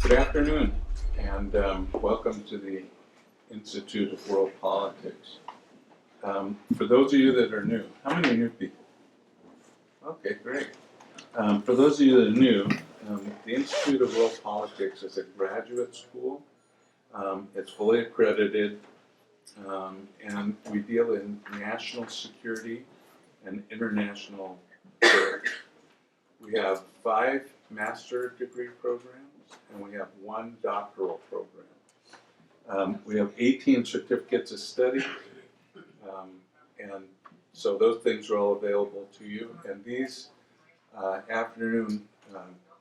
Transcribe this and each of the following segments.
Good afternoon, and welcome to the Institute of World Politics. For those of you that are new, how many new people? Okay, great. For those of you that are new, the Institute of World Politics is a graduate school. It's fully accredited, and we deal in national security and international affairs. We have 5 master degree programs, and we have 1 doctoral program. We have 18 certificates of study, and so those things are all available to you. And these afternoon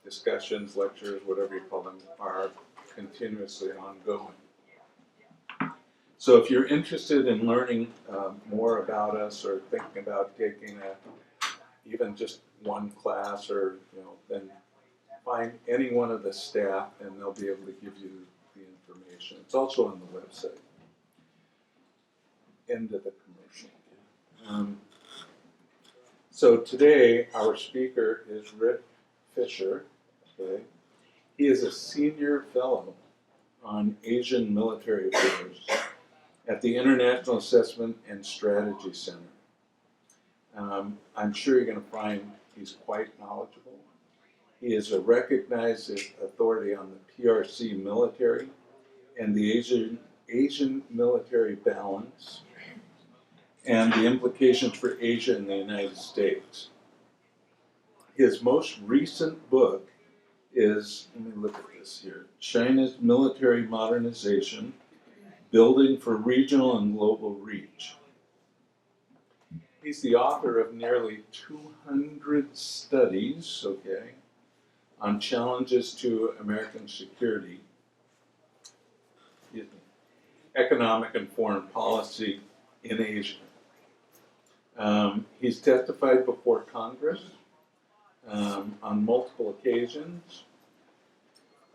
discussions, lectures, whatever you call them, are continuously ongoing. So if you're interested in learning more about us or thinking about taking even just one class, or then find any one of the staff and they'll be able to give you the information. It's also on the website. End of the commercial. So today our speaker is Rick Fisher. Okay. He is a senior fellow on Asian military affairs at the International Assessment and Strategy Center. I'm sure you're going to find he's quite knowledgeable. He is a recognized authority on the PRC military and the Asian military balance and the implications for Asia and the United States. His most recent book is, let me look at this here, China's Military Modernization, Building for Regional and Global Reach. He's the author of nearly 200 studies, okay, on challenges to American security, economic and foreign policy in Asia. He's testified before Congress on multiple occasions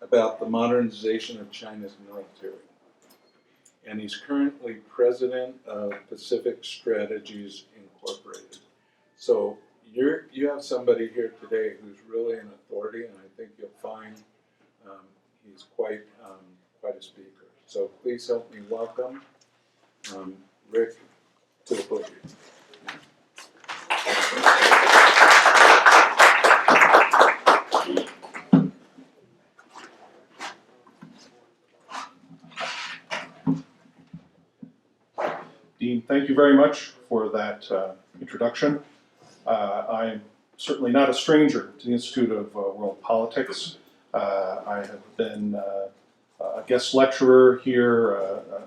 about the modernization of China's military. And he's currently president of Pacific Strategies Incorporated. So you have somebody here today who's really an authority, and I think you'll find he's quite a speaker. So please help me welcome Rick to the podium. Dean, thank you very much for that introduction. I'm certainly not a stranger to the Institute of World Politics. I have been a guest lecturer here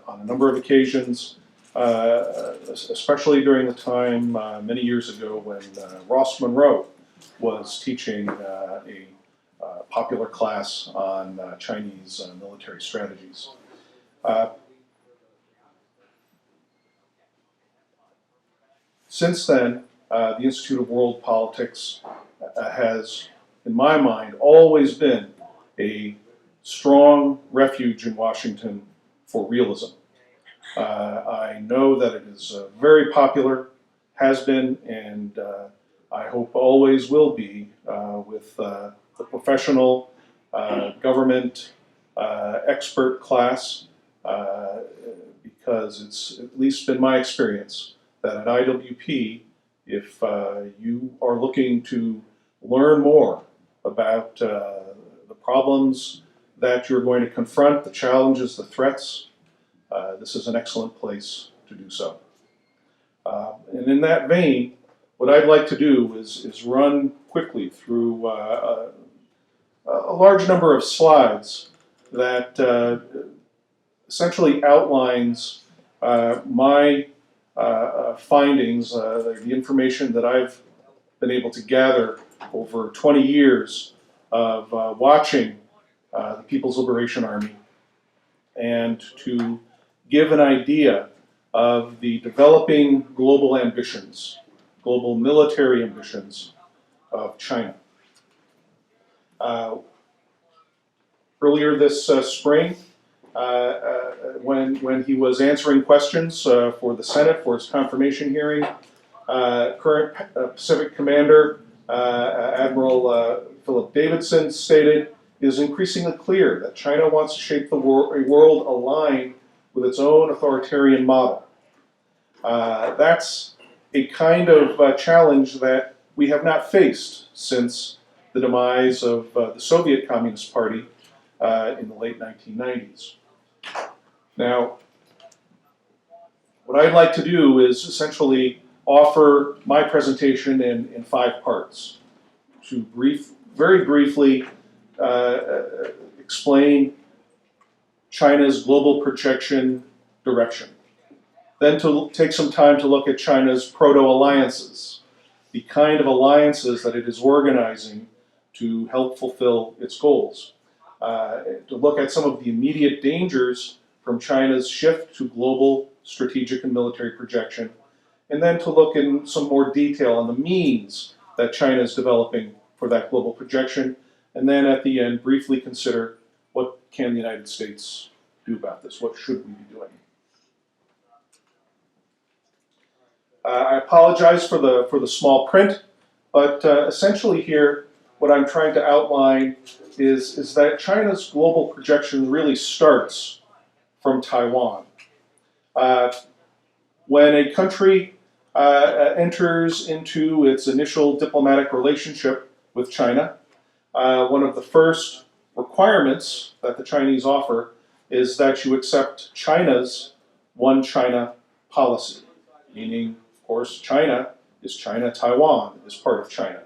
on a number of occasions, especially during the time many years ago when Ross Monroe was teaching a popular class on Chinese military strategies. Since then, the Institute of World Politics has, in my mind, always been a strong refuge in Washington for realism. I know that it is very popular, has been, and I hope always will be with the professional government expert class, because it's at least been my experience that at IWP, if you are looking to learn more about the problems that you're going to confront, the challenges, the threats, this is an excellent place to do so. And in that vein, what I'd like to do is run quickly through a large number of slides that essentially outlines my findings, the information that I've been able to gather over 20 years of watching the People's Liberation Army, and to give an idea of the developing global ambitions, global military ambitions of China. Earlier this spring, when he was answering questions for the Senate for his confirmation hearing, current Pacific Commander Admiral Philip Davidson stated is increasingly clear that China wants to shape a world aligned with its own authoritarian model. That's a kind of challenge that we have not faced since the demise of the Soviet Communist Party in the late 1990s. Now, what I'd like to do is essentially offer my presentation in 5 parts to very briefly explain China's global projection direction. Then to take some time to look at China's proto-alliances, the kind of alliances that it is organizing to help fulfill its goals. To look at some of the immediate dangers from China's shift to global strategic and military projection, and then to look in some more detail on the means that China is developing for that global projection, and then at the end briefly consider what can the United States do about this, what should we be doing. I apologize for the small print, but essentially here what I'm trying to outline is that China's global projection really starts from Taiwan. When a country enters into its initial diplomatic relationship with China, one of the first requirements that the Chinese offer is that you accept China's One China policy, meaning, of course, China is China, Taiwan is part of China.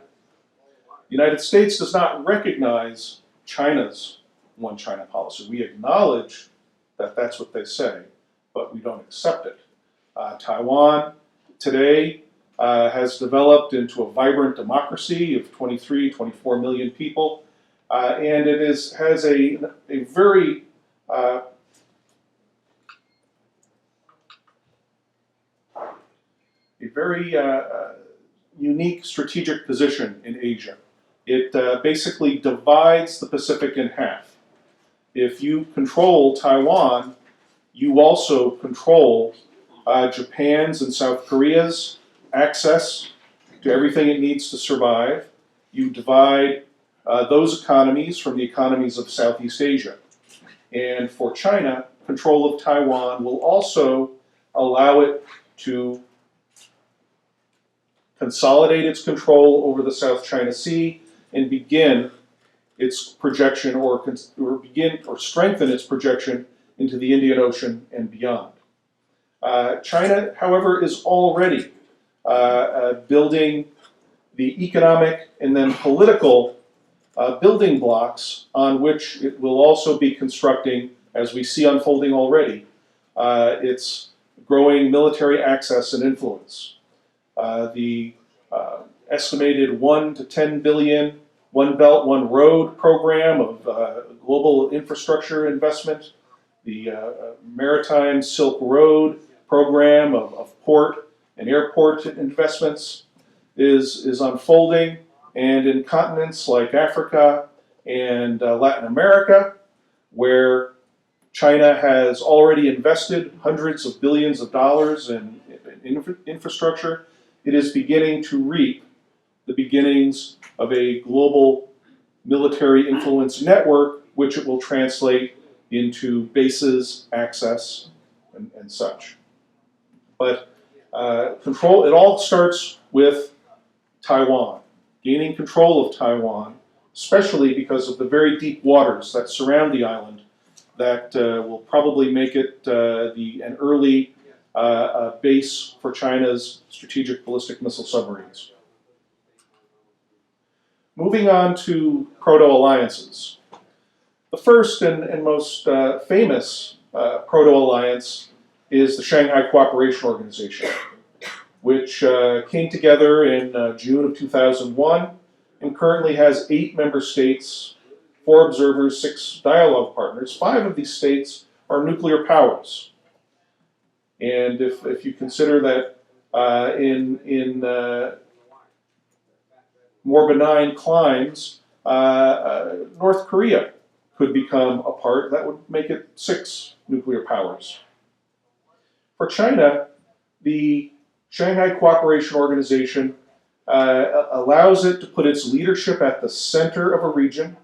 The United States does not recognize China's One China policy. We acknowledge that that's what they say, but we don't accept it. Taiwan today has developed into a vibrant democracy of 23, 24 million people, and it has a very unique strategic position in Asia. It basically divides the Pacific in half. If you control Taiwan, you also control Japan's and South Korea's access to everything it needs to survive. You divide those economies from the economies of Southeast Asia. And for China, control of Taiwan will also allow it to consolidate its control over the South China Sea and begin its projection or strengthen its projection into the Indian Ocean and beyond. China, however, is already building the economic and then political building blocks on which it will also be constructing, as we see unfolding already, its growing military access and influence. The estimated 1 to 10 billion One Belt, One Road program of global infrastructure investment, the Maritime Silk Road program of port and airport investments is unfolding, and in continents like Africa and Latin America, where China has already invested hundreds of billions of dollars in infrastructure, it is beginning to reap the beginnings of a global military influence network, which it will translate into bases, access, and such. But it all starts with Taiwan, gaining control of Taiwan, especially because of the very deep waters that surround the island that will probably make it an early base for China's strategic ballistic missile submarines. Moving on to proto-alliances. The first and most famous proto-alliance is the Shanghai Cooperation Organization, which came together in June of 2001 and currently has 8 member states, 4 observers, 6 dialogue partners. 5 of these states are nuclear powers. And if you consider that in more benign climes, North Korea could become a part, that would make it 6 nuclear powers. For China, the Shanghai Cooperation Organization allows it to put its leadership at the center of a region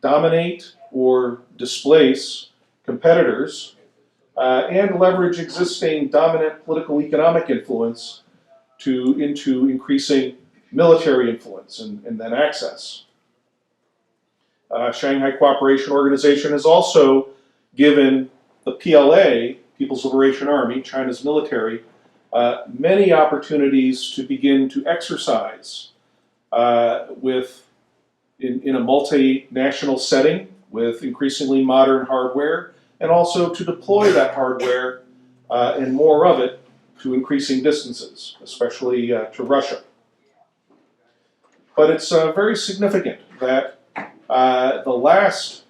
dominate or displace competitors, and leverage existing dominant political economic influence into increasing military influence and then access. Shanghai Cooperation Organization has also given the PLA, People's Liberation Army, China's military, many opportunities to begin to exercise in a multinational setting with increasingly modern hardware, and also to deploy that hardware and more of it to increasing distances, especially to Russia. But it's very significant that the last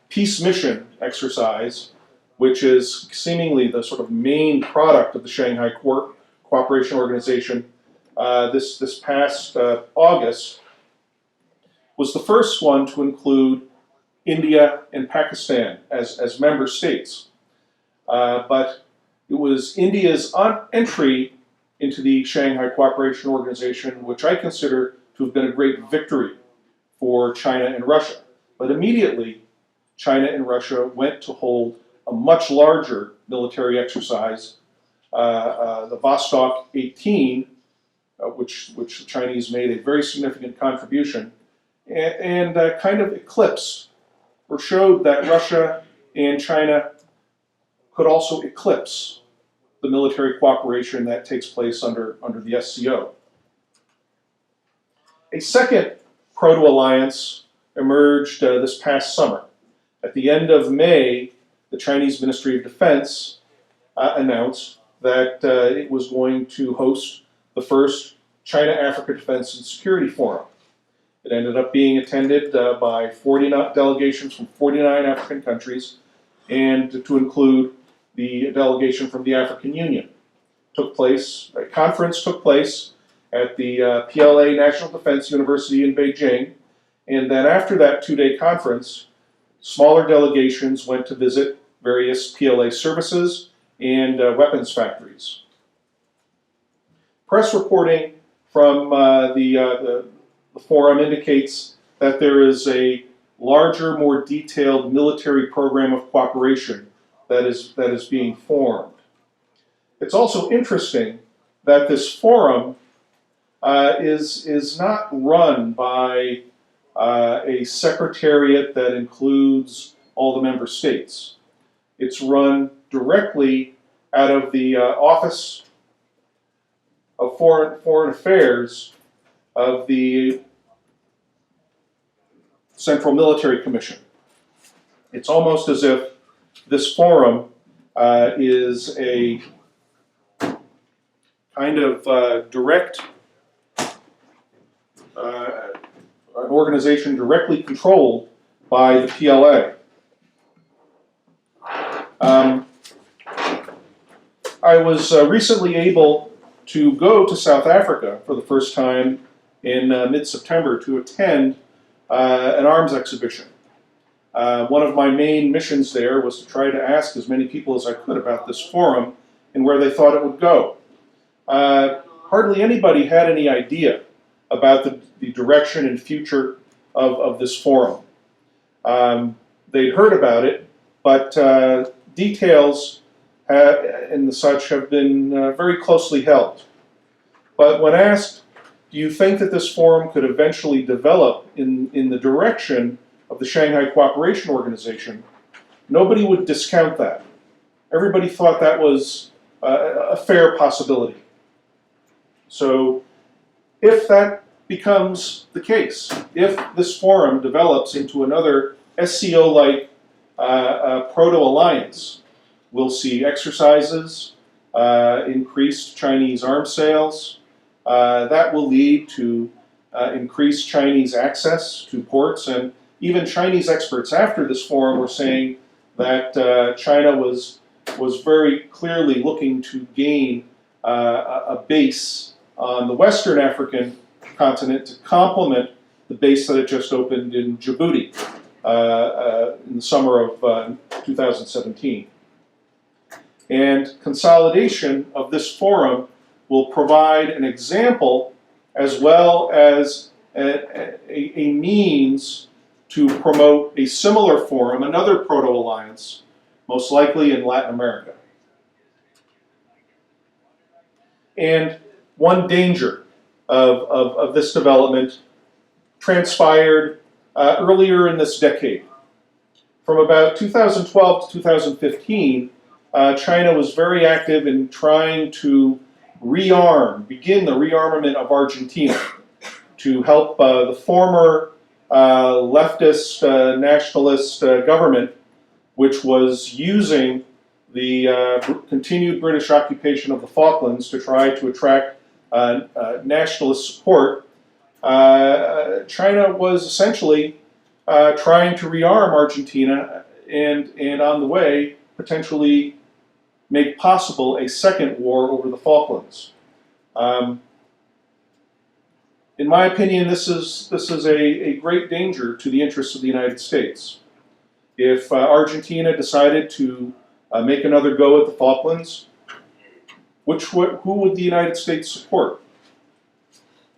peace mission exercise, which is seemingly the sort of main product of the Shanghai Cooperation Organization, this past August, was the first one to include India and Pakistan as member states. But it was India's entry into the Shanghai Cooperation Organization, which I consider to have been a great victory for China and Russia. But immediately, China and Russia went to hold a much larger military exercise, the Vostok 18, which the Chinese made a very significant contribution, and kind of eclipsed or showed that Russia and China could also eclipse the military cooperation that takes place under the SCO. A second proto-alliance emerged this past summer. At the end of May, the Chinese Ministry of Defense announced that it was going to host the first China-Africa Defense and Security Forum. It ended up being attended by 49 delegations from 49 African countries, and to include the delegation from the African Union. A conference took place at the PLA National Defense University in Beijing, and then after that two-day conference, smaller delegations went to visit various PLA services and weapons factories. Press reporting from the forum indicates that there is a larger, more detailed military program of cooperation that is being formed. It's also interesting that this forum is not run by a secretariat that includes all the member states. It's run directly out of the Office of Foreign Affairs of the Central Military Commission. It's almost as if this forum is a kind of direct, an organization directly controlled by the PLA. I was recently able to go to South Africa for the first time in mid-September to attend an arms exhibition. One of my main missions there was to try to ask as many people as I could about this forum and where they thought it would go. Hardly anybody had any idea about the direction and future of this forum. They'd heard about it, but details and such have been very closely held. But when asked, do you think that this forum could eventually develop in the direction of the Shanghai Cooperation Organization, nobody would discount that. Everybody thought that was a fair possibility. So if that becomes the case, if this forum develops into another SCO-like proto-alliance, we'll see exercises, increased Chinese arms sales. That will lead to increased Chinese access to ports, and even Chinese experts after this forum were saying that China was very clearly looking to gain a base on the Western African continent to complement the base that had just opened in Djibouti in the summer of 2017. And consolidation of this forum will provide an example as well as a means to promote a similar forum, another proto-alliance, most likely in Latin America. And one danger of this development transpired earlier in this decade. From about 2012 to 2015, China was very active in trying to begin the rearmament of Argentina to help the former leftist nationalist government, which was using the continued British occupation of the Falklands to try to attract nationalist support. China was essentially trying to rearm Argentina and on the way potentially make possible a second war over the Falklands. In my opinion, this is a great danger to the interests of the United States. If Argentina decided to make another go at the Falklands, who would the United States support?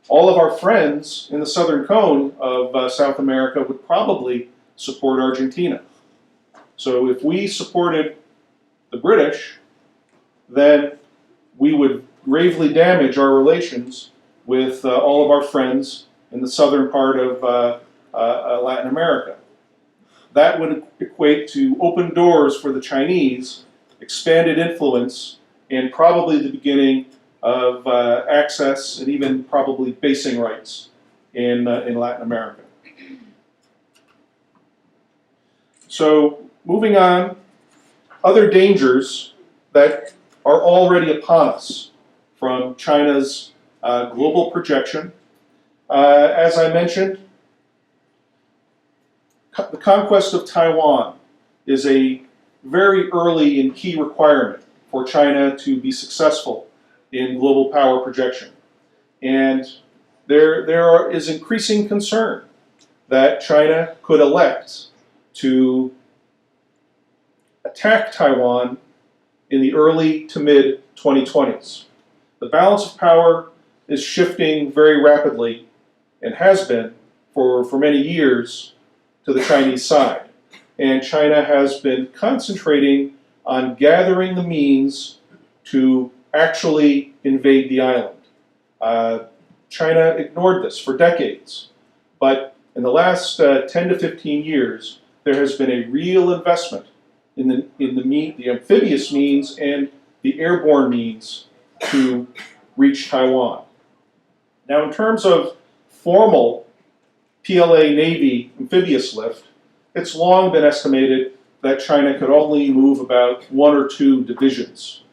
All of our friends in the southern cone of South America would probably support Argentina. So if we supported the British, then we would gravely damage our relations with all of our friends in the southern part of Latin America. That would equate to open doors for the Chinese, expanded influence, and probably the beginning of access and even probably basing rights in Latin America. So moving on, other dangers that are already upon us from China's global projection. As I mentioned, the conquest of Taiwan is a very early and key requirement for China to be successful in global power projection. And there is increasing concern that China could elect to attack Taiwan in the early to mid 2020s. The balance of power is shifting very rapidly and has been for many years to the Chinese side. And China has been concentrating on gathering the means to actually invade the island. China ignored this for decades, but in the last 10 to 15 years, there has been a real investment in the amphibious means and the airborne means to reach Taiwan. Now, in terms of formal PLA Navy amphibious lift, it's long been estimated that China could only move about 1 or 2 divisions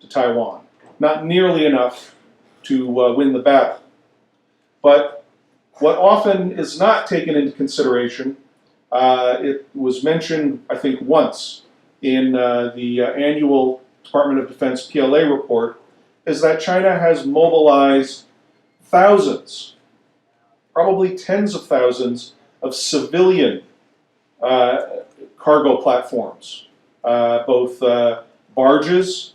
to Taiwan. Not nearly enough to win the battle. But what often is not taken into consideration, it was mentioned, I think, once in the annual Department of Defense PLA report, is that China has mobilized thousands, probably tens of thousands, of civilian cargo platforms, both barges.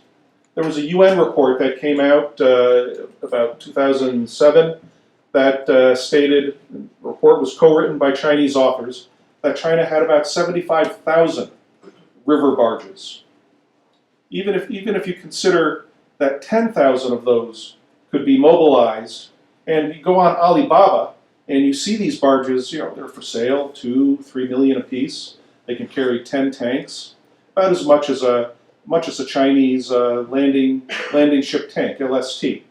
There was a UN report that came out about 2007 that stated, the report was co-written by Chinese authors, that China had about 75,000 river barges. Even if you consider that 10,000 of those could be mobilized, and you go on Alibaba and you see these barges, they're for sale, 2-3 million apiece. They can carry 10 tanks, about as much as a Chinese landing ship tank, LST.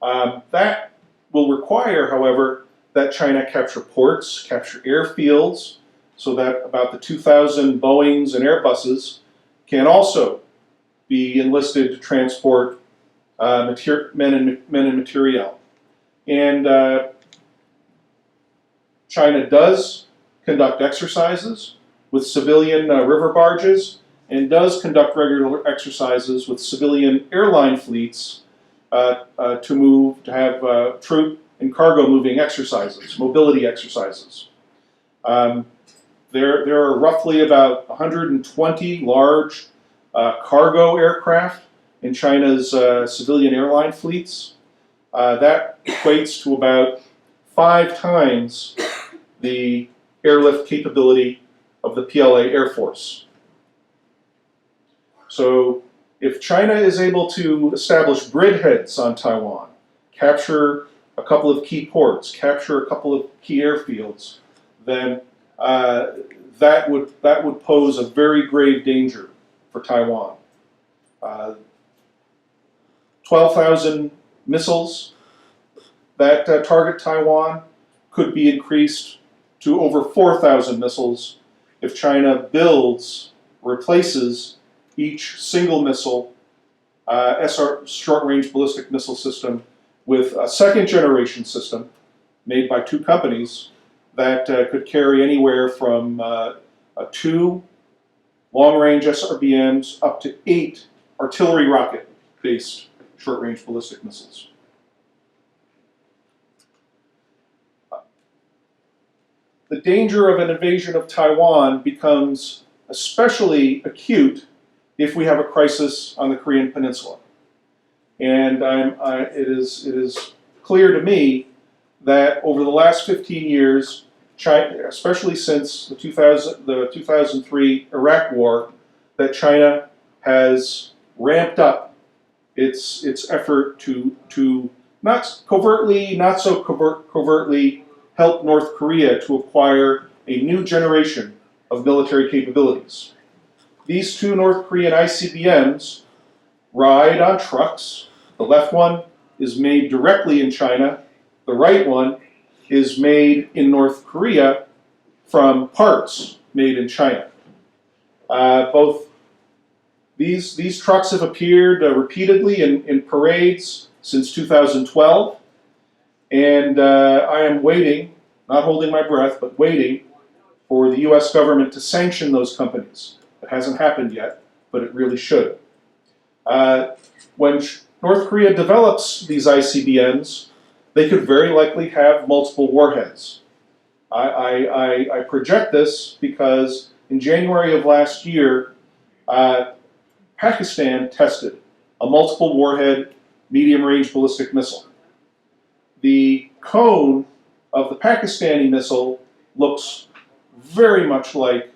That will require, however, that China capture ports, capture airfields, so that about the 2,000 Boeings and Airbuses can also be enlisted to transport men and material. And China does conduct exercises with civilian river barges and does conduct regular exercises with civilian airline fleets to have troop and cargo moving exercises, mobility exercises. There are roughly about 120 large cargo aircraft in China's civilian airline fleets. That equates to about 5 times the airlift capability of the PLA Air Force. So if China is able to establish bridgeheads on Taiwan, capture a couple of key ports, capture a couple of key airfields, then that would pose a very grave danger for Taiwan. 12,000 missiles that target Taiwan could be increased to over 4,000 missiles if China replaces each single missile SR short-range ballistic missile system with a second-generation system made by two companies that could carry anywhere from 2 long-range SRBMs up to 8 artillery rocket-based short-range ballistic missiles. The danger of an invasion of Taiwan becomes especially acute if we have a crisis on the Korean Peninsula. And it is clear to me that over the last 15 years, China, especially since the 2003 Iraq War, that China has ramped up its effort to not so covertly help North Korea to acquire a new generation of military capabilities. These two North Korean ICBMs ride on trucks. The left one is made directly in China. The right one is made in North Korea from parts made in China. Both these trucks have appeared repeatedly in parades since 2012, and I am waiting, not holding my breath, but waiting for the US government to sanction those companies. It hasn't happened yet, but it really should. When North Korea develops these ICBMs, they could very likely have multiple warheads. I project this because in January of last year, Pakistan tested a multiple warhead medium-range ballistic missile. The cone of the Pakistani missile looks very much like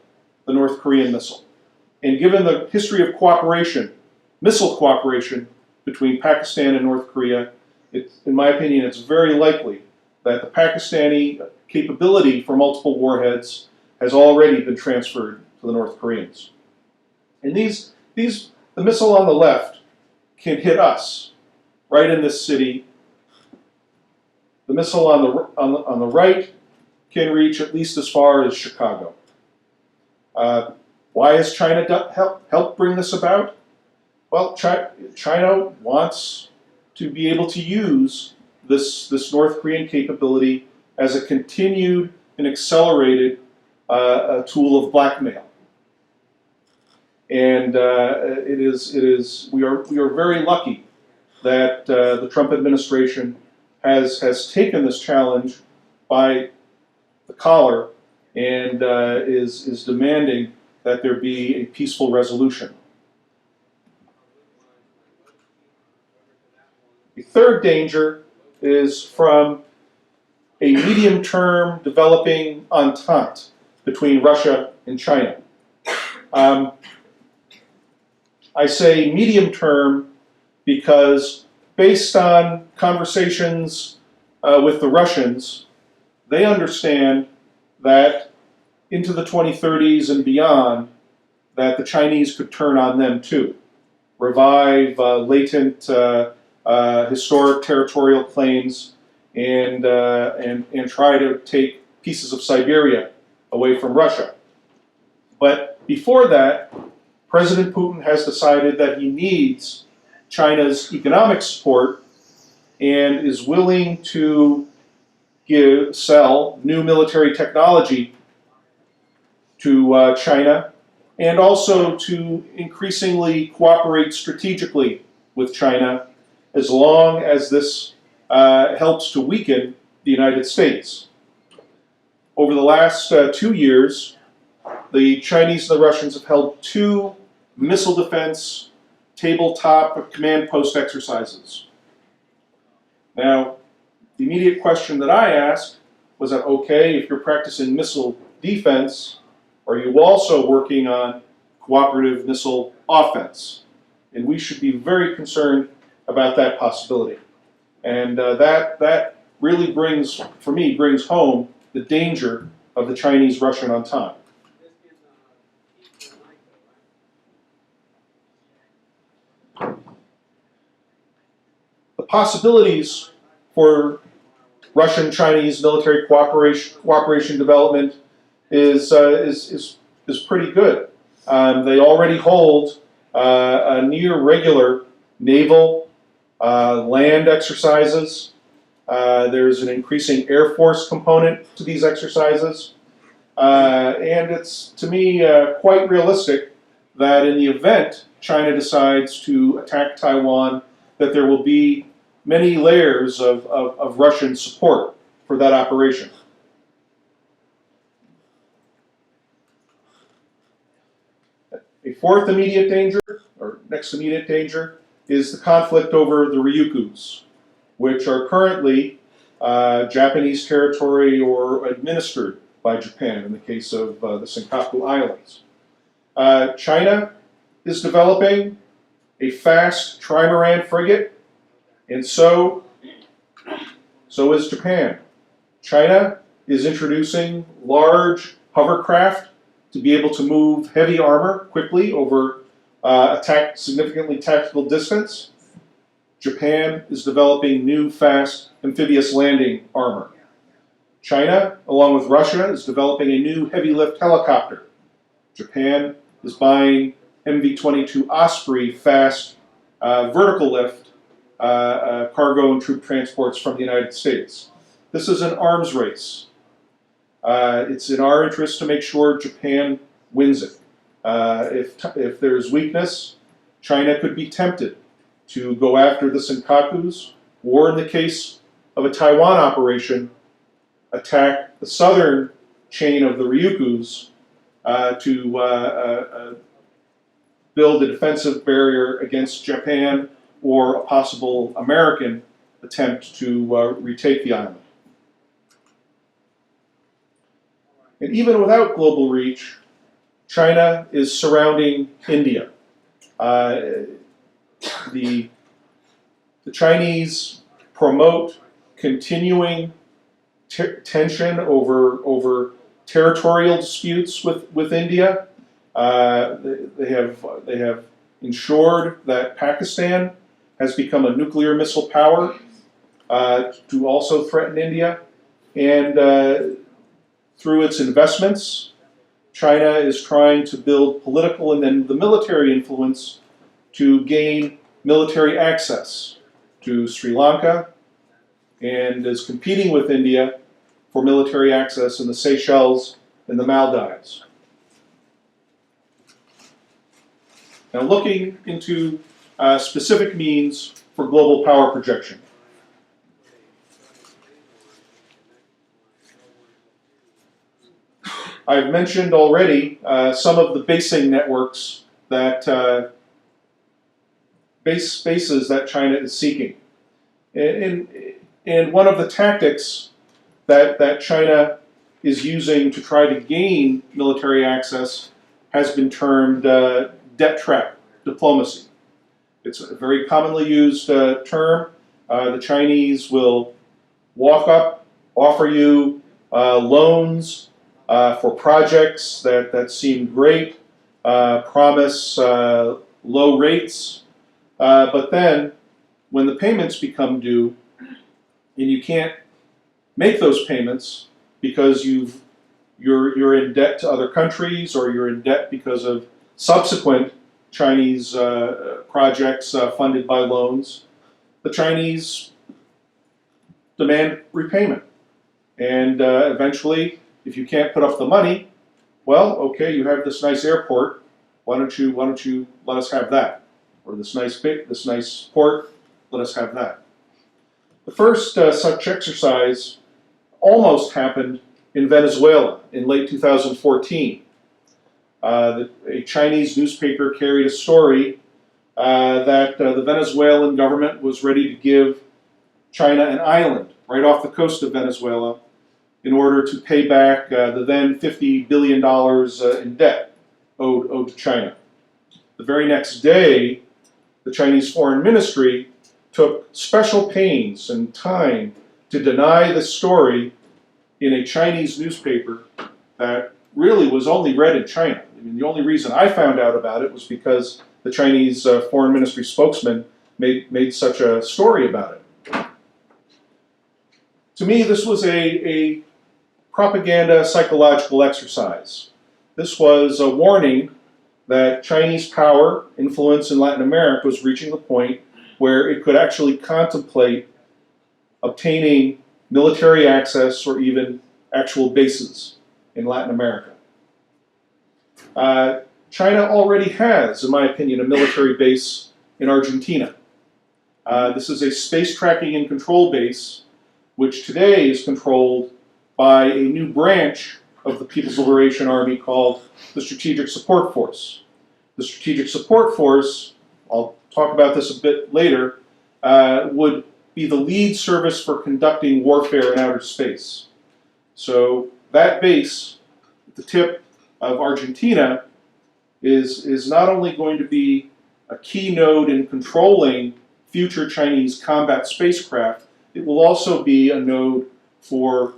the North Korean missile. And given the history of cooperation, missile cooperation between Pakistan and North Korea, in my opinion, it's very likely that the Pakistani capability for multiple warheads has already been transferred to the North Koreans. And the missile on the left can hit us right in this city. The missile on the right can reach at least as far as Chicago. Why has China helped bring this about? Well, China wants to be able to use this North Korean capability as a continued and accelerated tool of blackmail. And we are very lucky that the Trump administration has taken this challenge by the collar and is demanding that there be a peaceful resolution. The third danger is from a medium-term developing entente between Russia and China. I say medium-term because based on conversations with the Russians, they understand that into the 2030s and beyond, that the Chinese could turn on them too, revive latent historic territorial claims, and try to take pieces of Siberia away from Russia. But before that, President Putin has decided that he needs China's economic support and is willing to sell new military technology to China, and also to increasingly cooperate strategically with China as long as this helps to weaken the United States. Over the last 2 years, the Chinese and the Russians have held 2 missile defense tabletop command post exercises. Now, the immediate question that I ask was that okay, if you're practicing missile defense, are you also working on cooperative missile offense? And we should be very concerned about that possibility. And that really brings, for me, brings home the danger of the Chinese-Russian entente. The possibilities for Russian-Chinese military cooperation development is pretty good. They already hold a near regular naval land exercises. There's an increasing Air Force component to these exercises. And it's, to me, quite realistic that in the event China decides to attack Taiwan, that there will be many layers of Russian support for that operation. A fourth immediate danger, or next immediate danger, is the conflict over the Ryukyus, which are currently Japanese territory or administered by Japan in the case of the Senkaku Islands. China is developing a fast trimaran frigate, and so is Japan. China is introducing large hovercraft to be able to move heavy armor quickly over a significantly tactical distance. Japan is developing new fast amphibious landing armor. China, along with Russia, is developing a new heavy lift helicopter. Japan is buying MV-22 Osprey fast vertical lift cargo and troop transports from the United States. This is an arms race. It's in our interest to make sure Japan wins it. If there's weakness, China could be tempted to go after the Senkakus, or in the case of a Taiwan operation, attack the southern chain of the Ryukyus to build a defensive barrier against Japan or a possible American attempt to retake the island. And even without global reach, China is surrounding India. The Chinese promote continuing tension over territorial disputes with India. They have ensured that Pakistan has become a nuclear missile power to also threaten India. And through its investments, China is trying to build political and then the military influence to gain military access to Sri Lanka, and is competing with India for military access in the Seychelles and the Maldives. Now, looking into specific means for global power projection. I've mentioned already some of the basing networks that bases that China is seeking. And one of the tactics that China is using to try to gain military access has been termed debt trap diplomacy. It's a very commonly used term. The Chinese will walk up, offer you loans for projects that seem great, promise low rates, but then when the payments become due and you can't make those payments because you're in debt to other countries, or you're in debt because of subsequent Chinese projects funded by loans, the Chinese demand repayment. And eventually, if you can't put up the money, well, okay, you have this nice airport. Why don't you let us have that? Or this nice port, let us have that. The first such exercise almost happened in Venezuela in late 2014. A Chinese newspaper carried a story that the Venezuelan government was ready to give China an island right off the coast of Venezuela in order to pay back the then $50 billion in debt owed to China. The very next day, the Chinese Foreign Ministry took special pains and time to deny the story in a Chinese newspaper that really was only read in China. I mean, the only reason I found out about it was because the Chinese Foreign Ministry spokesman made such a story about it. To me, this was a propaganda psychological exercise. This was a warning that Chinese power, influence in Latin America was reaching the point where it could actually contemplate obtaining military access or even actual bases in Latin America. China already has, in my opinion, a military base in Argentina. This is a space tracking and control base, which today is controlled by a new branch of the People's Liberation Army called the Strategic Support Force. The Strategic Support Force, I'll talk about this a bit later, would be the lead service for conducting warfare in outer space. So that base, at the tip of Argentina, is not only going to be a key node in controlling future Chinese combat spacecraft, it will also be a node for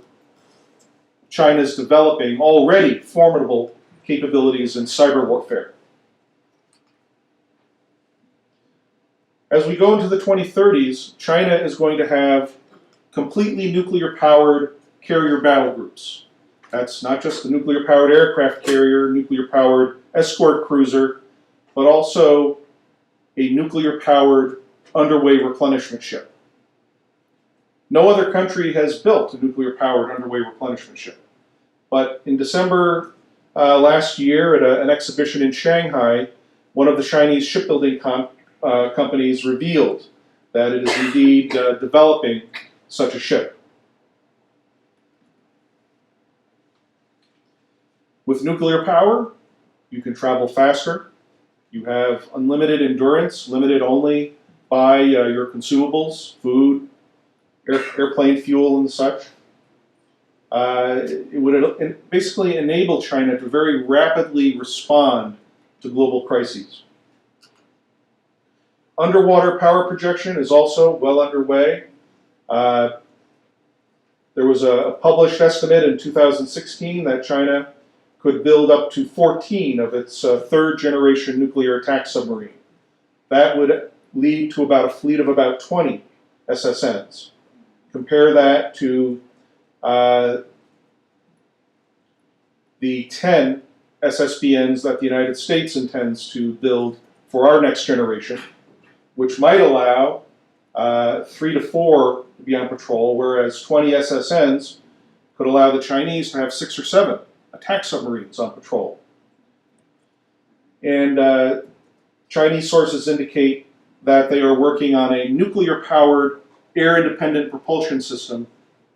China's developing already formidable capabilities in cyber warfare. As we go into the 2030s, China is going to have completely nuclear-powered carrier battle groups. That's not just the nuclear-powered aircraft carrier, nuclear-powered escort cruiser, but also a nuclear-powered underway replenishment ship. No other country has built a nuclear-powered underway replenishment ship. But in December last year at an exhibition in Shanghai, one of the Chinese shipbuilding companies revealed that it is indeed developing such a ship. With nuclear power, you can travel faster. You have unlimited endurance, limited only by your consumables, food, airplane fuel, and such. It would basically enable China to very rapidly respond to global crises. Underwater power projection is also well underway. There was a published estimate in 2016 that China could build up to 14 of its third-generation nuclear attack submarine. That would lead to about a fleet of about 20 SSNs. Compare that to the 10 SSBNs that the United States intends to build for our next generation, which might allow 3 to 4 to be on patrol, whereas 20 SSNs could allow the Chinese to have 6 or 7 attack submarines on patrol. And Chinese sources indicate that they are working on a nuclear-powered air-independent propulsion system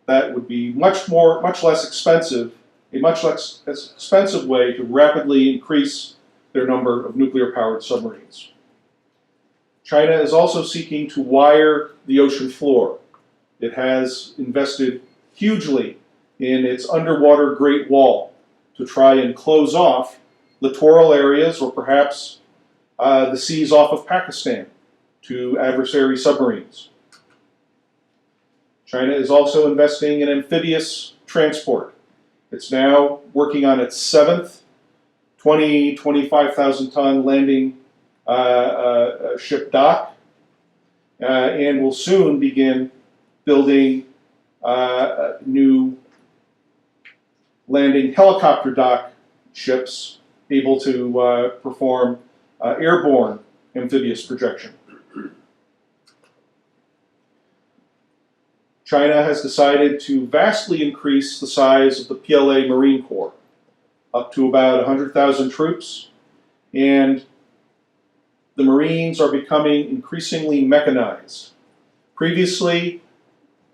that would be much less expensive, a much less expensive way to rapidly increase their number of nuclear-powered submarines. China is also seeking to wire the ocean floor. It has invested hugely in its underwater Great Wall to try and close off littoral areas or perhaps the seas off of Pakistan to adversary submarines. China is also investing in amphibious transport. It's now working on its 7th 25,000 ton landing ship dock and will soon begin building new landing helicopter dock ships able to perform airborne amphibious projection. China has decided to vastly increase the size of the PLA Marine Corps, up to about 100,000 troops, and the Marines are becoming increasingly mechanized. Previously,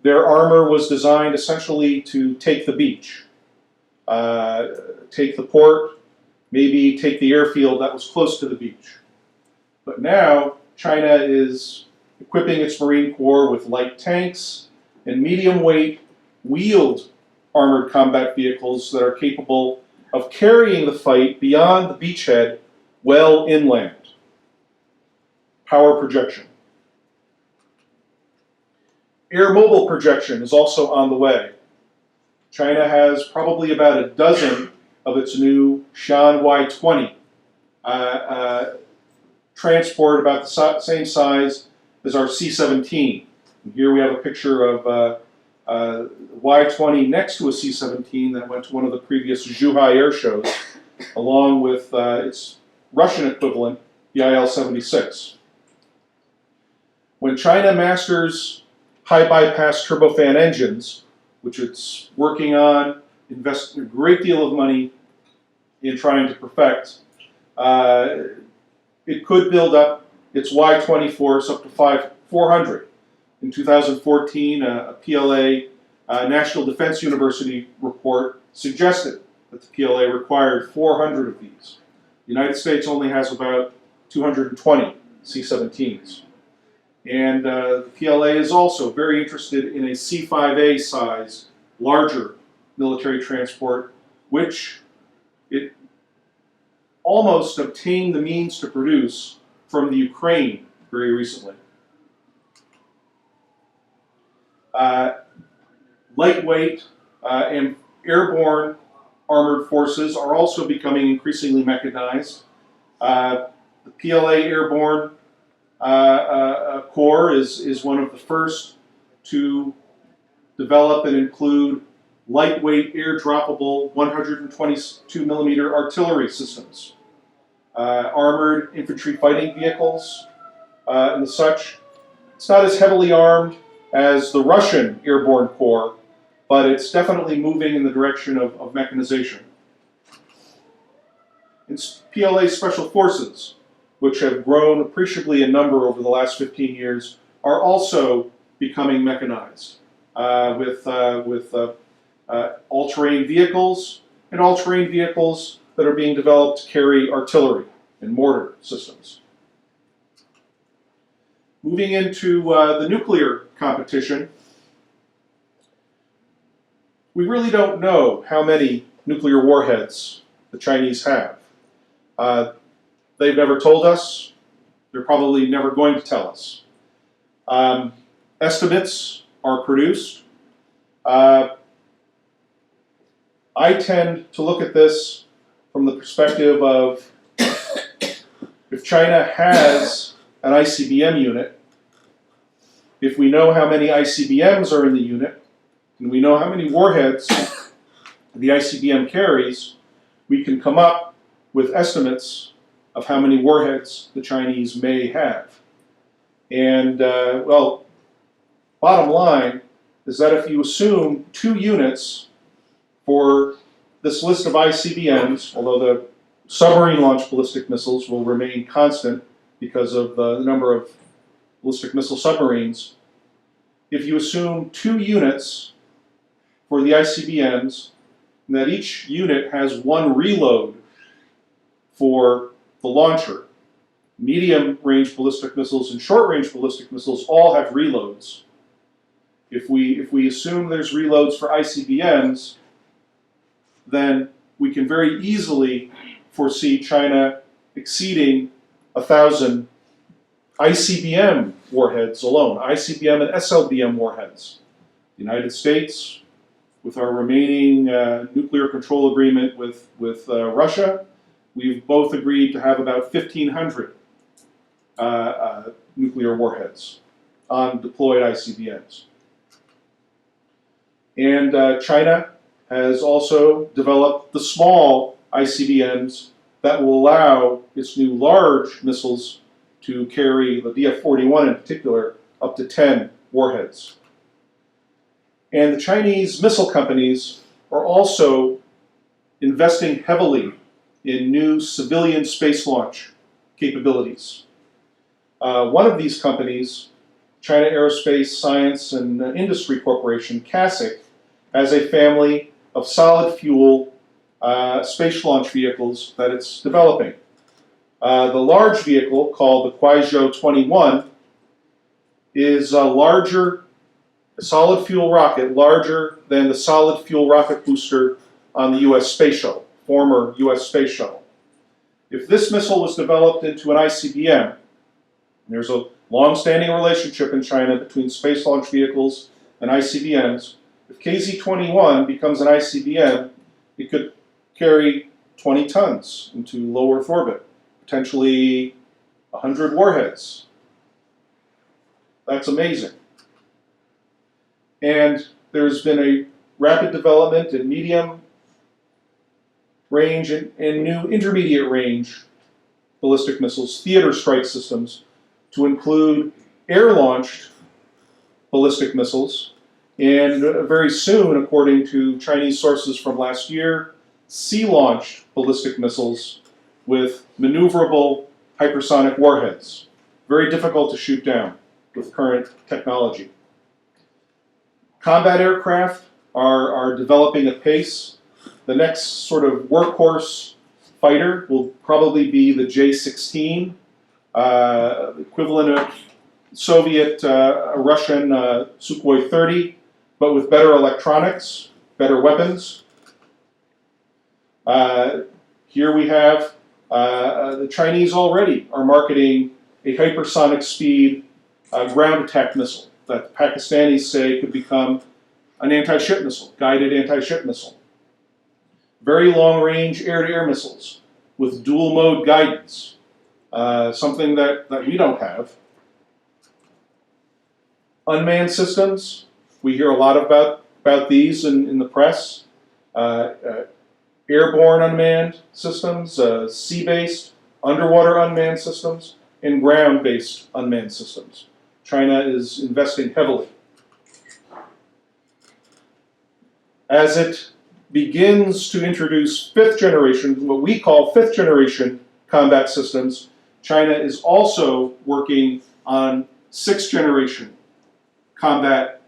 their armor was designed essentially to take the beach, take the port, maybe take the airfield that was close to the beach. But now, China is equipping its Marine Corps with light tanks and medium-weight wheeled armored combat vehicles that are capable of carrying the fight beyond the beachhead well inland. Power projection. Air mobile projection is also on the way. China has probably about a dozen of its new Shan Y-20 transport about the same size as our C-17. And here we have a picture of Y-20 next to a C-17 that went to one of the previous Zhuhai air shows, along with its Russian equivalent, the Il-76. When China masters high bypass turbofan engines, which it's working on, investing a great deal of money in trying to perfect, it could build up its Y-20 force up to 400. In 2014, a PLA National Defense University report suggested that the PLA required 400 of these. The United States only has about 220 C-17s. And the PLA is also very interested in a C-5A size, larger military transport, which it almost obtained the means to produce from the Ukraine very recently. Lightweight and airborne armored forces are also becoming increasingly mechanized. The PLA Airborne Corps is one of the first to develop and include lightweight air-droppable 122 millimeter artillery systems, armored infantry fighting vehicles, and such. It's not as heavily armed as the Russian Airborne Corps, but it's definitely moving in the direction of mechanization. It's PLA Special Forces, which have grown appreciably in number over the last 15 years, are also becoming mechanized with all-terrain vehicles and all-terrain vehicles that are being developed to carry artillery and mortar systems. Moving into the nuclear competition, we really don't know how many nuclear warheads the Chinese have. They've never told us. They're probably never going to tell us. Estimates are produced. I tend to look at this from the perspective of if China has an ICBM unit, if we know how many ICBMs are in the unit, and we know how many warheads the ICBM carries, we can come up with estimates of how many warheads the Chinese may have. And, well, bottom line is that if you assume 2 units for this list of ICBMs, although the submarine-launched ballistic missiles will remain constant because of the number of ballistic missile submarines, if you assume 2 units for the ICBMs, and that each unit has 1 reload for the launcher. Medium-range ballistic missiles and short-range ballistic missiles all have reloads. If we assume there's reloads for ICBMs, then we can very easily foresee China exceeding 1,000 ICBM warheads alone, ICBM and SLBM warheads. The United States, with our remaining nuclear control agreement with Russia, we've both agreed to have about 1,500 nuclear warheads on deployed ICBMs. And China has also developed the small ICBMs that will allow its new large missiles to carry, the DF-41 in particular, up to 10 warheads. And the Chinese missile companies are also investing heavily in new civilian space launch capabilities. One of these companies, China Aerospace Science and Industry Corporation, CASIC, has a family of solid fuel space launch vehicles that it's developing. The large vehicle, called the Kuaizhou 21, is larger a solid fuel rocket larger than the solid fuel rocket booster on the US Space Shuttle, former US Space Shuttle. If this missile was developed into an ICBM, there's a long-standing relationship in China between space launch vehicles and ICBMs. If KZ-21 becomes an ICBM, it could carry 20 tons into low Earth orbit, potentially 100 warheads. That's amazing. And there's been a rapid development in medium range and new intermediate range ballistic missiles, theater strike systems, to include air-launched ballistic missiles, and very soon, according to Chinese sources from last year, sea-launched ballistic missiles with maneuverable hypersonic warheads. Very difficult to shoot down with current technology. Combat aircraft are developing at pace. The next sort of workhorse fighter will probably be the J-16, equivalent of Soviet, Russian Sukhoi 30, but with better electronics, better weapons. Here we have the Chinese already are marketing a hypersonic speed ground attack missile that the Pakistanis say could become an anti-ship missile, guided anti-ship missile. Very long-range air-to-air missiles with dual-mode guidance, something that we don't have. Unmanned systems, we hear a lot about these in the press. Airborne unmanned systems, sea-based, underwater unmanned systems, and ground-based unmanned systems. China is investing heavily. As it begins to introduce fifth generation, what we call fifth generation combat systems, China is also working on sixth generation combat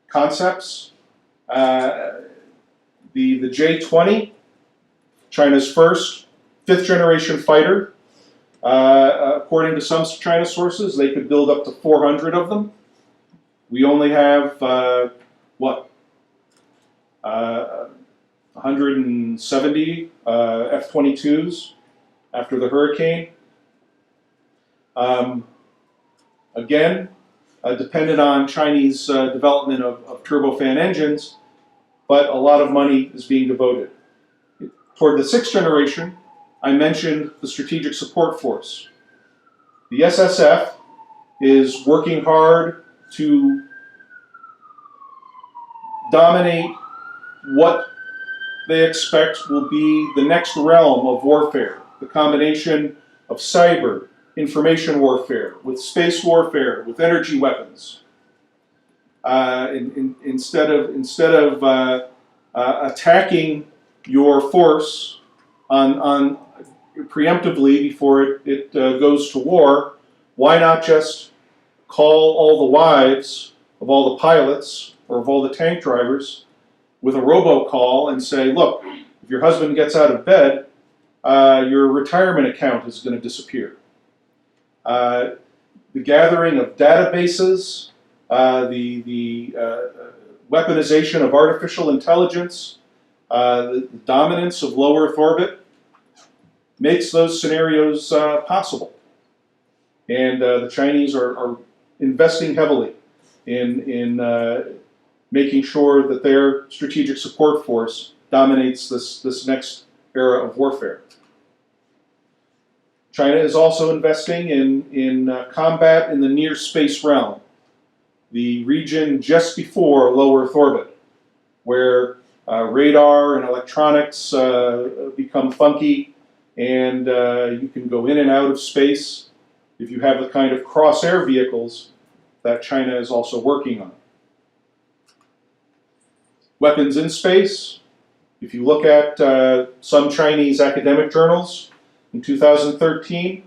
concepts. The J-20, China's first fifth generation fighter. According to some China sources, they could build up to 400 of them. We only have, 170 F-22s after the hurricane. Again, dependent on Chinese development of turbofan engines, but a lot of money is being devoted. Toward the sixth generation, I mentioned the Strategic Support Force. The SSF is working hard to dominate what they expect will be the next realm of warfare, the combination of cyber, information warfare, with space warfare, with energy weapons. Instead of attacking your force on preemptively before it goes to war, why not just call all the wives of all the pilots or of all the tank drivers with a robocall and say, look, if your husband gets out of bed, your retirement account is going to disappear. The gathering of databases, the weaponization of artificial intelligence, the dominance of low Earth orbit makes those scenarios possible. And the Chinese are investing heavily in making sure that their strategic support force dominates this next era of warfare. China is also investing in combat in the near space realm, the region just before low Earth orbit, where radar and electronics become funky, and you can go in and out of space if you have the kind of cross-air vehicles that China is also working on. Weapons in space. If you look at some Chinese academic journals, in 2013,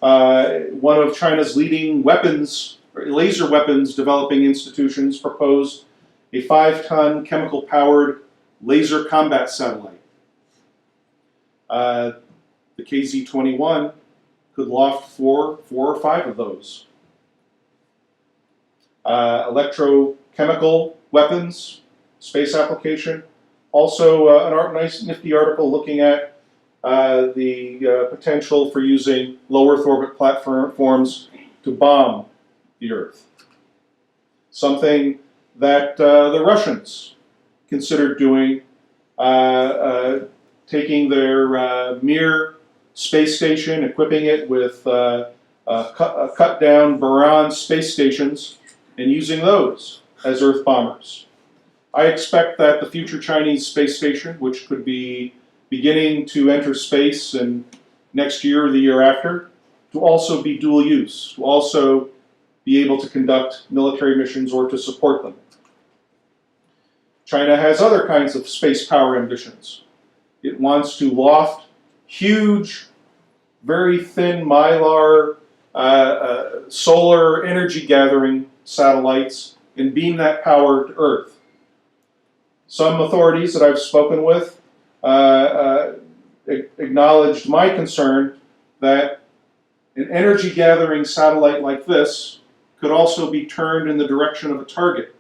one of China's leading laser weapons developing institutions proposed a 5-ton chemical-powered laser combat satellite. The KZ-21 could loft four or five of those. electrochemical weapons, space application. Also, a nice nifty article looking at the potential for using low Earth orbit platforms to bomb the Earth. Something that the Russians considered doing, taking their Mir space station, equipping it with cut down Buran space stations, and using those as Earth bombers. I expect that the future Chinese space station, which could be beginning to enter space in next year or the year after, to also be dual use, to also be able to conduct military missions or to support them. China has other kinds of space power ambitions. It wants to loft huge, very thin mylar solar energy gathering satellites and beam that power to Earth. Some authorities that I've spoken with acknowledged my concern that an energy gathering satellite like this could also be turned in the direction of a target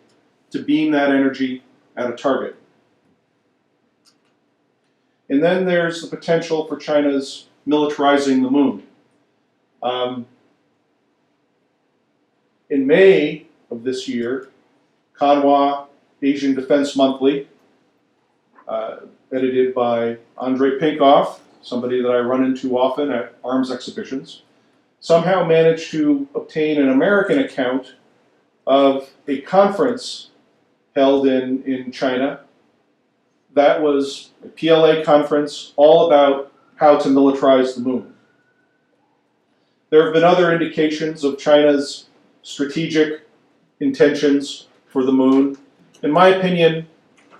to beam that energy at a target. And then there's the potential for China's militarizing the moon. In May of this year, Kanhua Asian Defense Monthly, edited by Andrei Penkoff, somebody that I run into often at arms exhibitions, somehow managed to obtain an American account of a conference held in China that was a PLA conference all about how to militarize the moon. There have been other indications of China's strategic intentions for the moon. In my opinion,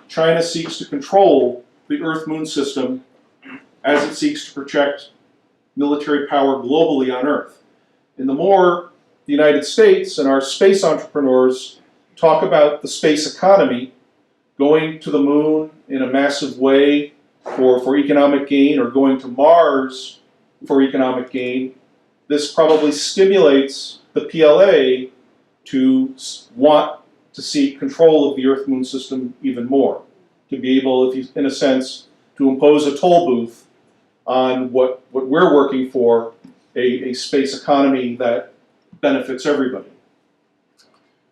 China seeks to control the Earth-Moon system as it seeks to project military power globally on Earth. And the more the United States and our space entrepreneurs talk about the space economy, going to the moon in a massive way for economic gain, or going to Mars for economic gain, this probably stimulates the PLA to want to seek control of the Earth-Moon system even more, to be able, in a sense, to impose a toll booth on what we're working for, a space economy that benefits everybody.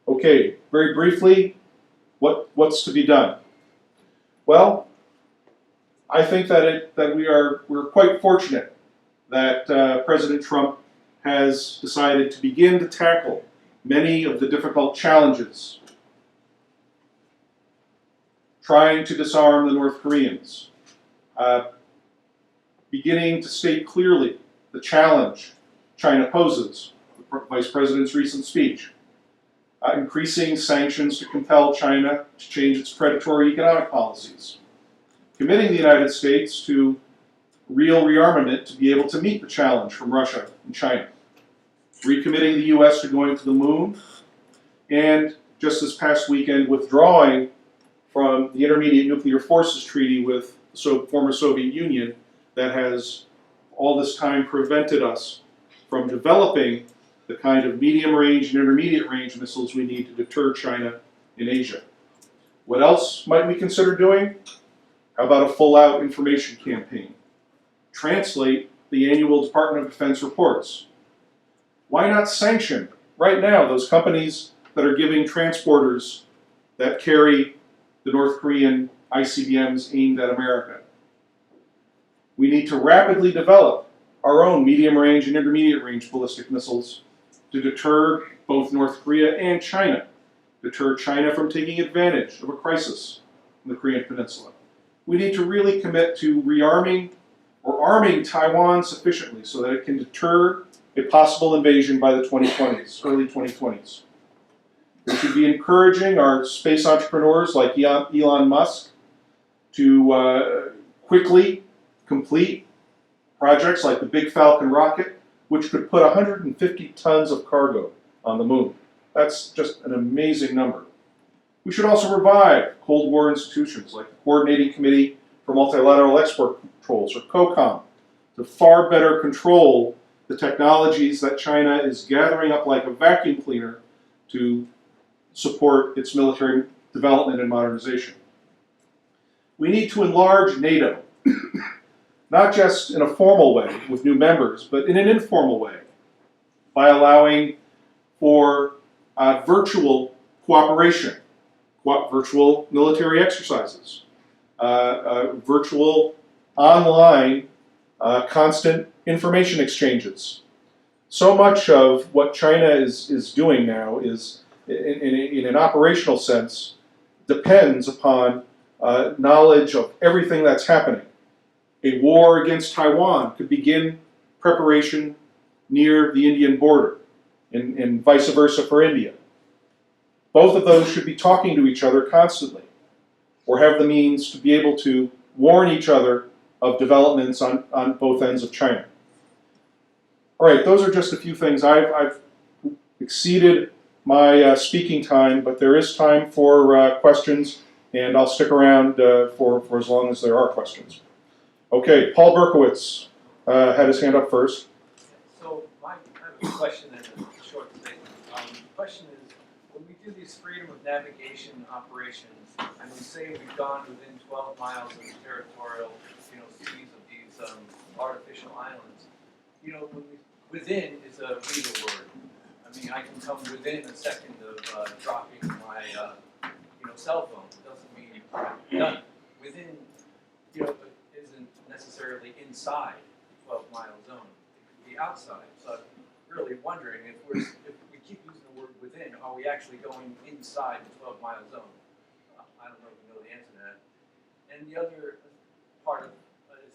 Okay, very briefly, what's to be done? Well, I think that we're quite fortunate that President Trump has decided to begin to tackle many of the difficult challenges, trying to disarm the North Koreans, beginning to state clearly the challenge China poses, the Vice President's recent speech, increasing sanctions to compel China to change its predatory economic policies, committing the United States to real rearmament to be able to meet the challenge from Russia and China, recommitting the U.S. to going to the moon, and just this past weekend withdrawing from the Intermediate Nuclear Forces Treaty with the former Soviet Union that has all this time prevented us from developing the kind of medium-range and intermediate-range missiles we need to deter China in Asia. What else might we consider doing? How about a full-out information campaign? Translate the annual Department of Defense reports. Why not sanction, right now, those companies that are giving transporters that carry the North Korean ICBMs aimed at America? We need to rapidly develop our own medium-range and intermediate-range ballistic missiles to deter both North Korea and China, deter China from taking advantage of a crisis in the Korean Peninsula. We need to really commit to rearming or arming Taiwan sufficiently so that it can deter a possible invasion by the 2020s, early 2020s. We should be encouraging our space entrepreneurs like Elon Musk to quickly complete projects like the Big Falcon rocket, which could put 150 tons of cargo on the moon. That's just an amazing number. We should also revive Cold War institutions like the Coordinating Committee for Multilateral Export Controls, or COCOM, to far better control the technologies that China is gathering up like a vacuum cleaner to support its military development and modernization. We need to enlarge NATO, not just in a formal way with new members, but in an informal way, by allowing for virtual cooperation, virtual military exercises, virtual online constant information exchanges. So much of what China is doing now is, in an operational sense, depends upon knowledge of everything that's happening. A war against Taiwan could begin preparation near the Indian border, and vice versa for India. Both of those should be talking to each other constantly, or have the means to be able to warn each other of developments on both ends of China. All right, those are just a few things. I've exceeded my speaking time, but there is time for questions, and I'll stick around for as long as there are questions. Okay, Paul Berkowitz had his hand up first. So I have a question and a short statement. The question is, when we do these freedom of navigation operations, and we say we've gone within 12 miles of the territorial, seas of these artificial islands, when within is a legal word. I mean, I can come within a second of dropping my, cell phone. It doesn't mean I'm done. Within, but isn't necessarily inside the 12-mile zone. It could be outside. So I'm really wondering if we keep using the word within, are we actually going inside the 12-mile zone? I don't know if you know the answer to that. And the other part of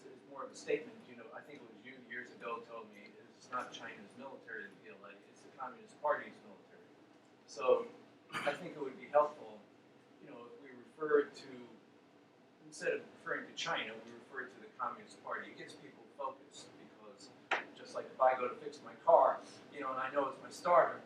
is more of a statement. I think it was you years ago told me it's not China's military, the PLA, it's the Communist Party's military. So I think it would be helpful, if we refer to, instead of referring to China, we refer to the Communist Party. It gets people focused because just like if I go to fix my car, and I know it's my starter,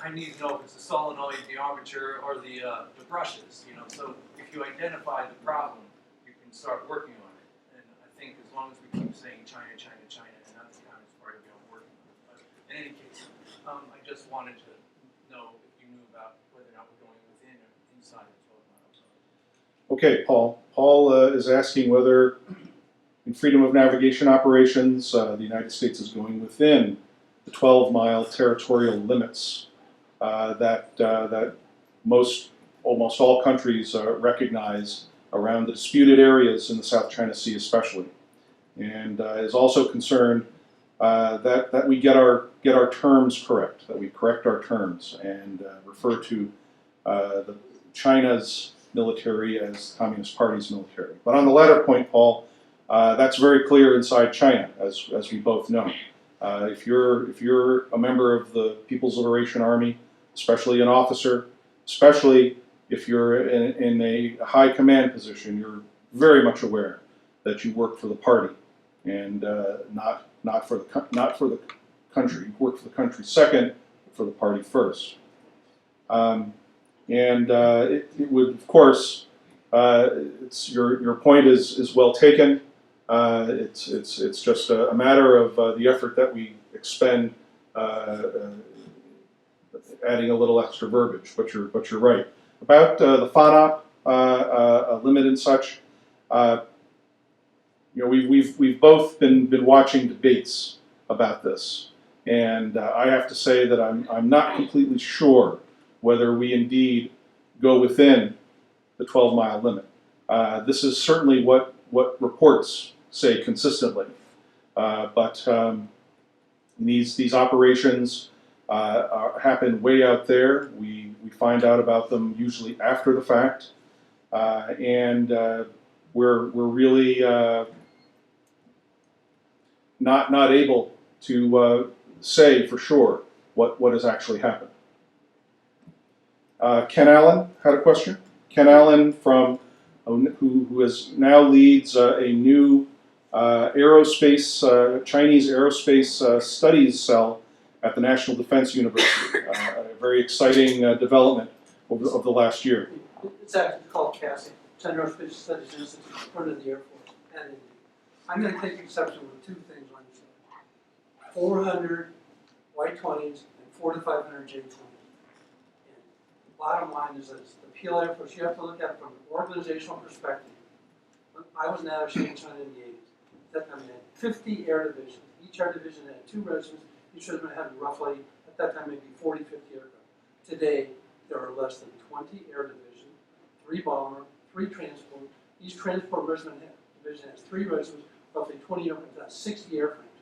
I need to know if it's the solenoid, the armature, or the brushes. So if you identify the problem, you can start working on it. And I think as long as we keep saying China, China, China, and not the Communist Party, we aren't working on it. But in any case, I just wanted to know if you knew about whether or not we're going within or inside the 12 miles. Okay, Paul. Paul is asking whether in freedom of navigation operations, the United States is going within the 12-mile territorial limits that almost all countries recognize around the disputed areas in the South China Sea especially, and is also concerned that we get our terms correct, that we correct our terms and refer to China's military as Communist Party's military. But on the latter point, Paul, that's very clear inside China, as we both know. If you're a member of the People's Liberation Army, especially an officer, especially if you're in a high command position, you're very much aware that you work for the party and not for the country. You work for the country second, for the party first. It would, of course, your point is well taken. It's just a matter of the effort that we expend, adding a little extra verbiage. But you're right about the FONOP limit and such. We've both been watching debates about this, and I have to say that I'm not completely sure whether we indeed go within the 12-mile limit. This is certainly what reports say consistently, but these operations happen way out there. We find out about them usually after the fact, and we're really not able to say for sure what has actually happened. Ken Allen had a question. Ken Allen from who now leads a new Chinese aerospace studies cell at the National Defense University. A very exciting development of the last year. It's actually called CASI, Center Aerospace Studies Institute, in front of the Air Force. And I'm going to take exception with two things on this. 400 Y-20s and 4 to 500 J-20s. bottom line is this, the Peel Air Force, you have to look at it from an organizational perspective. I was in Shanghai in the 80s. That time we had 50 air divisions. Each air division had 2 regiments. Each regiment had roughly, at that time, maybe 40, 50 aircraft. Today, there are less than 20 air divisions, 3 bomber, 3 transport. Each transport division has 3 regiments, roughly 20 aircraft, that's 60 airframes.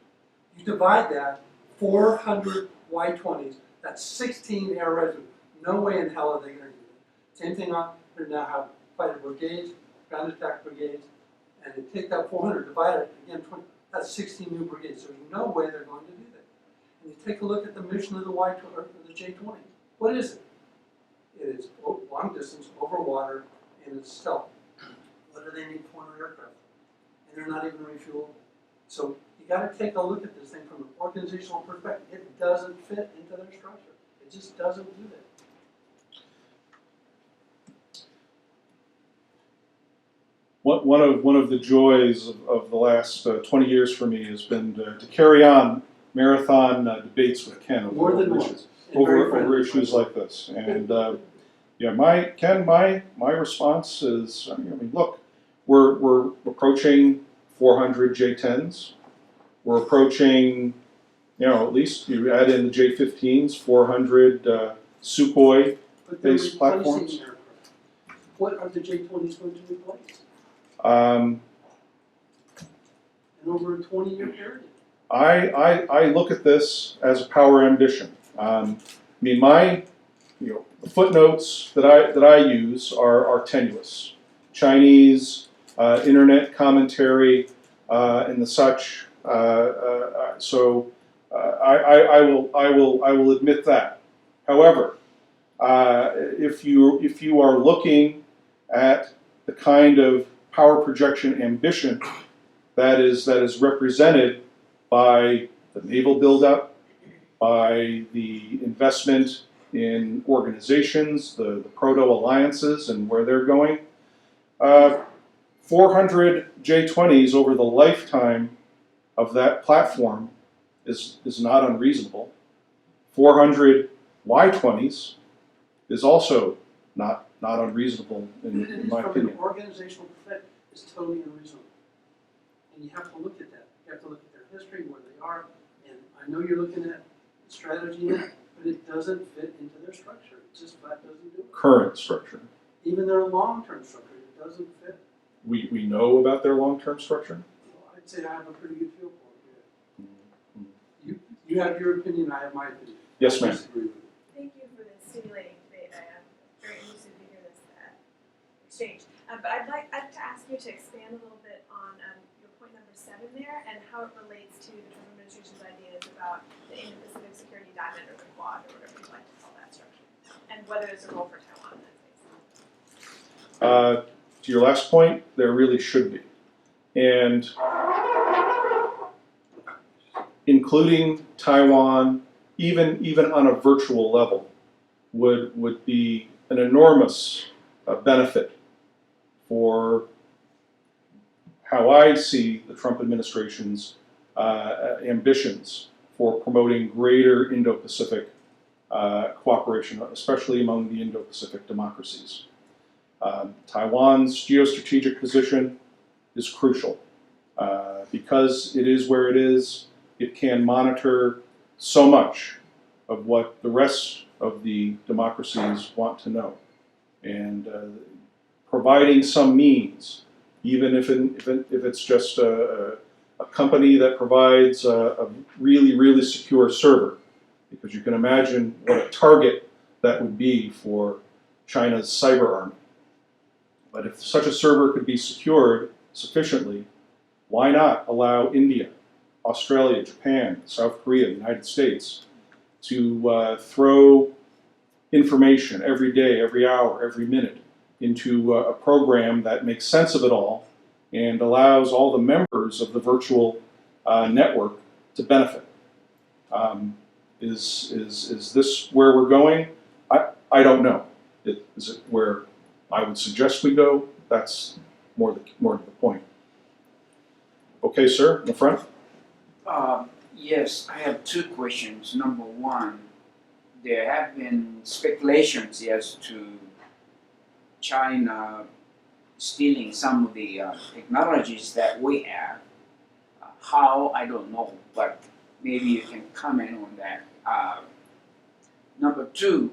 You divide that, 400 Y-20s, that's 16 air regiments. No way in hell are they going to do that. Same thing on, they now have fighter brigades, ground attack brigades, and they take that 400, divide it, again, 20, that's 16 new brigades. There's no way they're going to do that. And you take a look at the mission of the Y-20, or the J-20. What is it? It is long distance, over water, and it's stealth. What do they need 400 aircraft? And they're not even refuelable. So you got to take a look at this thing from an organizational perspective. It doesn't fit into their structure. It just doesn't do that. One of the joys of the last 20 years for me has been to carry on marathon debates with Ken over issues like this. And yeah, my response is, I mean, look, we're approaching 400 J-10s. We're approaching, at least you add in the J-15s, 400 Sukhoi-based platforms. What are the J-20s going to replace? In over a 20-year period. I look at this as a power ambition. I mean, the footnotes that I use are tenuous. Chinese internet commentary and the such. So I will admit that. However, if you are looking at the kind of power projection ambition that is represented by the naval buildup, by the investment in organizations, the proto-alliances and where they're going. 400 J-20s over the lifetime of that platform is not unreasonable. 400 Y-20s is also not unreasonable in my opinion. From an organizational perspective, it's totally unreasonable. And you have to look at that. You have to look at their history, where they are, and I know you're looking at strategy in it, but it doesn't fit into their structure. It just flat doesn't do it. Current structure. Even their long-term structure, it doesn't fit. We know about their long-term structure? Well, I'd say I have a pretty good feel for it. Yeah. You have your opinion, I have my opinion. Yes, ma'am. Thank you for this stimulating debate. I am very interested to hear this exchange. But I'd like to ask you to expand a little bit on your point number 7 there and how it relates to the Trump administration's ideas about the Indo-Pacific Security Diamond or the Quad or whatever you'd like to call that structure, and whether there's a role for Taiwan in that space. To your last point, there really should be. And including Taiwan, even on a virtual level, would be an enormous benefit for how I see the Trump administration's ambitions for promoting greater Indo-Pacific cooperation, especially among the Indo-Pacific democracies. Taiwan's geostrategic position is crucial. Because it is where it is, it can monitor so much of what the rest of the democracies want to know. And providing some means, even if it's just a company that provides a really secure server, because you can imagine what a target that would be for China's cyber army. But if such a server could be secured sufficiently, why not allow India, Australia, Japan, South Korea, the United States to throw information every day, every hour, every minute into a program that makes sense of it all and allows all the members of the virtual network to benefit. Is this where we're going? I don't know. Is it where I would suggest we go? That's more to the point. Okay, sir, in the front. Yes, I have 2 questions. Number 1, there have been speculations as to China stealing some of the technologies that we have. How, I don't know, but maybe you can comment on that. Number two,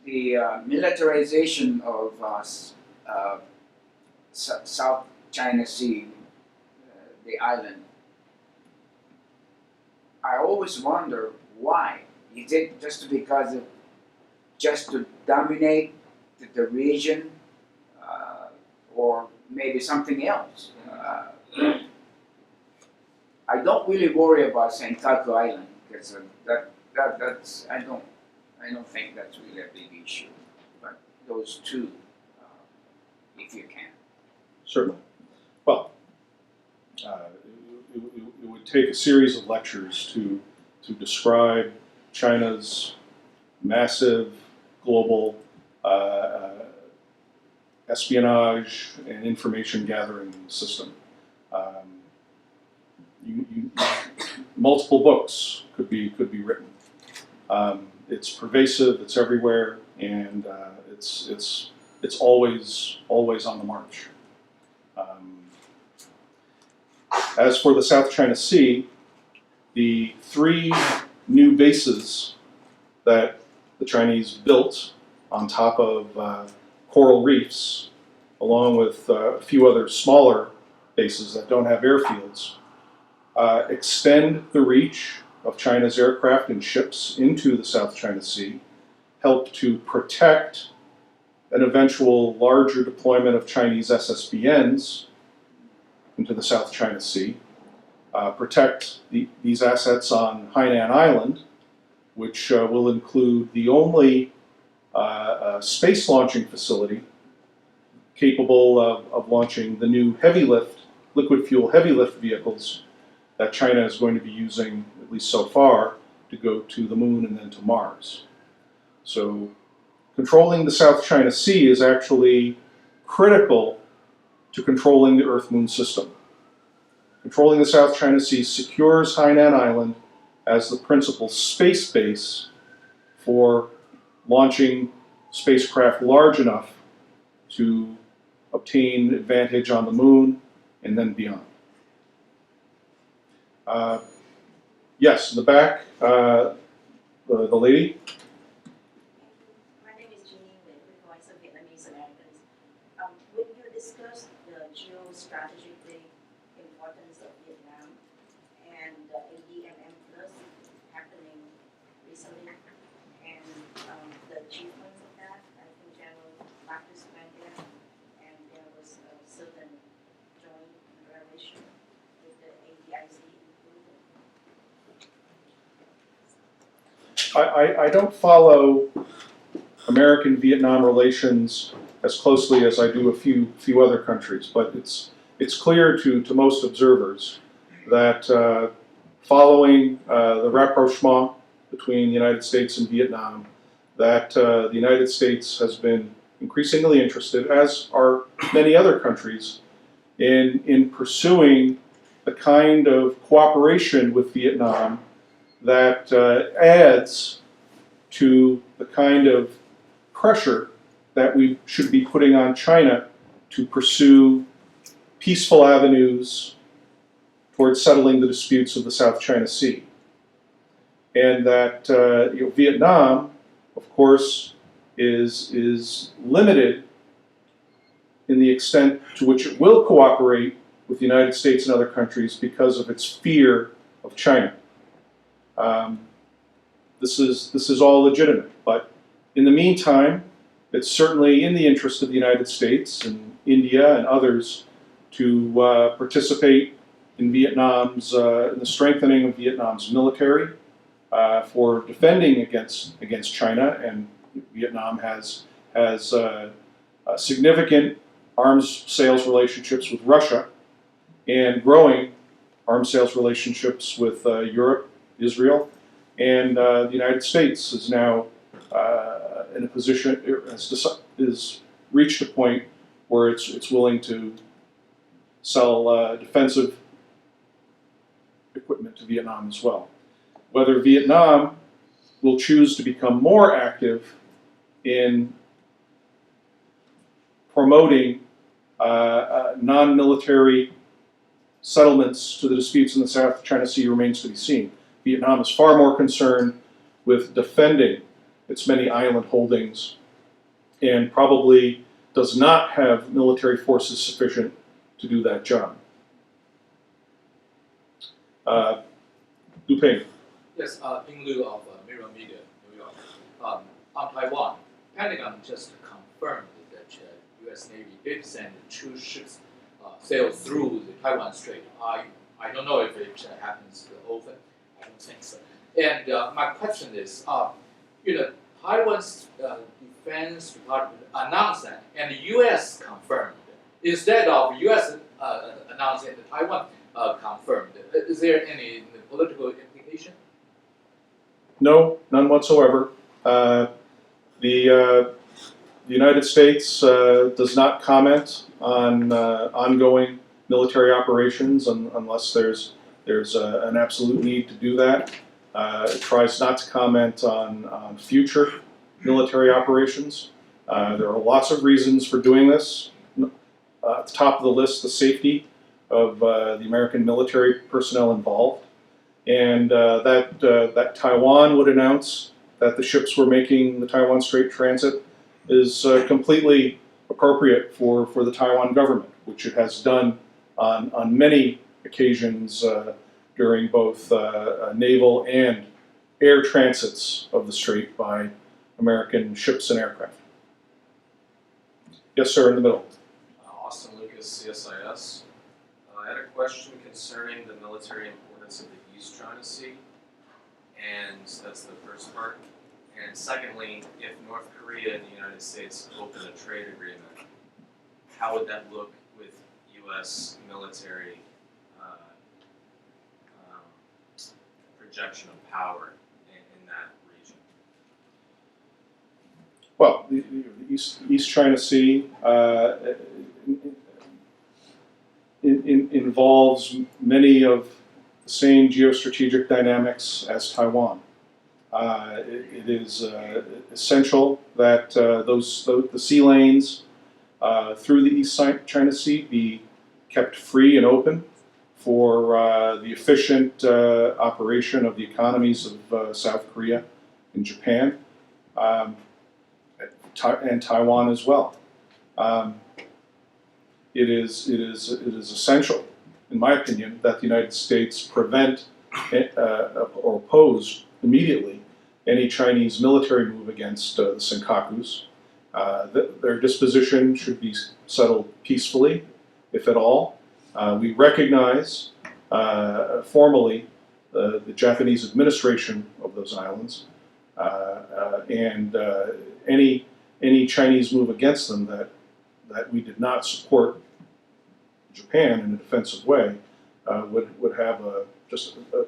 the militarization of South China Sea, the island. I always wonder why. Is it just because of just to dominate the region, or maybe something else? I don't really worry about Senkaku Island because that's I don't think that's really a big issue. But those two, if you can. Certainly. Well, it would take a series of lectures to describe China's massive global espionage and information gathering system. Multiple books could be written. It's pervasive. It's everywhere, and it's always on the march. As for the South China Sea, the 3 new bases that the Chinese built on top of coral reefs, along with a few other smaller bases that don't have airfields, extend the reach of China's aircraft and ships into the South China Sea, help to protect an eventual larger deployment of Chinese SSBNs into the South China Sea, protect these assets on Hainan Island, which will include the only space launching facility capable of launching the new liquid fuel heavy lift vehicles that China is going to be using, at least so far, to go to the moon and then to Mars. So controlling the South China Sea is actually critical to controlling the Earth-Moon system. Controlling the South China Sea secures Hainan Island as the principal space base for launching spacecraft large enough to obtain advantage on the moon and then beyond. Yes, in the back, the lady. My name is Jeannie with Voice of Vietnamese Americans. When you discussed the geostrategic importance of Vietnam and the ADMM plus happening recently, and the achievements of that, I think General Marcus went there, and there was a certain joint declaration with the ADIZ included. I don't follow American-Vietnam relations as closely as I do a few other countries, but it's clear to most observers that following the rapprochement between the United States and Vietnam, that the United States has been increasingly interested, as are many other countries, in pursuing the kind of cooperation with Vietnam that adds to the kind of pressure that we should be putting on China to pursue peaceful avenues towards settling the disputes of the South China Sea. And that Vietnam, of course, is limited in the extent to which it will cooperate with the United States and other countries because of its fear of China. This is all legitimate, but in the meantime, it's certainly in the interest of the United States and India and others to participate in Vietnam's in the strengthening of Vietnam's military for defending against China, and Vietnam has significant arms sales relationships with Russia and growing arms sales relationships with Europe, Israel, and the United States is now in a position, is reached a point where it's willing to sell defensive equipment to Vietnam as well. Whether Vietnam will choose to become more active in promoting non-military settlements to the disputes in the South China Sea remains to be seen. Vietnam is far more concerned with defending its many island holdings and probably does not have military forces sufficient to do that job. Lu Peng. Yes, in lieu of Mirror Media, New York, on Taiwan, Pentagon just confirmed that U.S. Navy did send 2 ships sail through the Taiwan Strait. I don't know if it happens often. I don't think so. And my question is, Taiwan's Defense Department announced that, and the U.S. confirmed. Instead of U.S. announcing, the Taiwan confirmed. Is there any political implication? No, none whatsoever. The United States does not comment on ongoing military operations unless there's an absolute need to do that. It tries not to comment on future military operations. There are lots of reasons for doing this. At the top of the list, the safety of the American military personnel involved, and that Taiwan would announce that the ships were making the Taiwan Strait transit is completely appropriate for the Taiwan government, which it has done on many occasions during both naval and air transits of the Strait by American ships and aircraft. Yes, sir, in the middle. Austin Lucas, CSIS. I had a question concerning the military importance of the East China Sea, and that's the first part. And secondly, if North Korea and the United States open a trade agreement, how would that look with U.S. military projection of power in that region? Well, the East China Sea involves many of the same geostrategic dynamics as Taiwan. It is essential that the sea lanes through the East China Sea be kept free and open for the efficient operation of the economies of South Korea and Japan, and Taiwan as well. It is essential, in my opinion, that the United States prevent or oppose immediately any Chinese military move against the Senkakus. Their disposition should be settled peacefully, if at all. We recognize formally the Japanese administration of those islands, and any Chinese move against them that we did not support Japan in a defensive way would have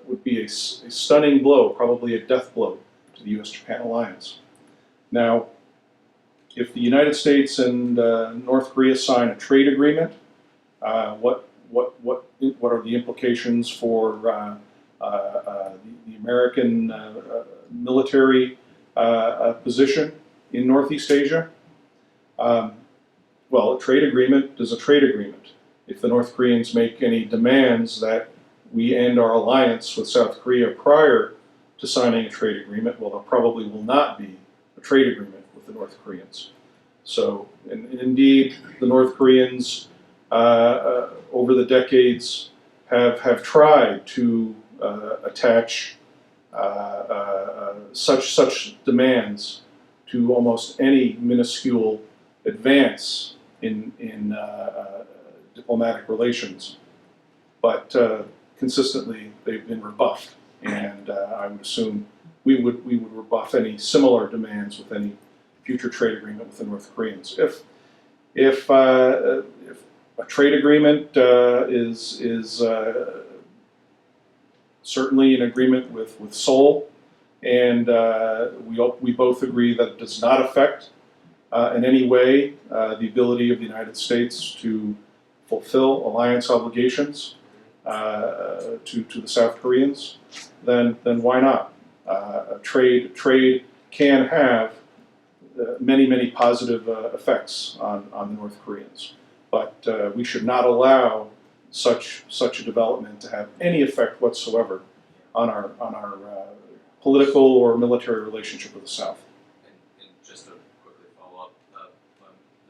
would be a stunning blow, probably a death blow to the U.S.-Japan alliance. Now, if the United States and North Korea sign a trade agreement, what are the implications for the American military position in Northeast Asia? Well, a trade agreement is a trade agreement. If the North Koreans make any demands that we end our alliance with South Korea prior to signing a trade agreement, well, there probably will not be a trade agreement with the North Koreans. So, and indeed, the North Koreans over the decades have tried to attach such demands to almost any minuscule advance in diplomatic relations, but consistently they've been rebuffed, and I would assume we would rebuff any similar demands with any future trade agreement with the North Koreans. If a trade agreement is certainly an agreement with Seoul, and we both agree that it does not affect in any way the ability of the United States to fulfill alliance obligations to the South Koreans, then why not? Trade can have many positive effects on the North Koreans, but we should not allow such a development to have any effect whatsoever on our political or military relationship with the South. And just to quickly follow up, the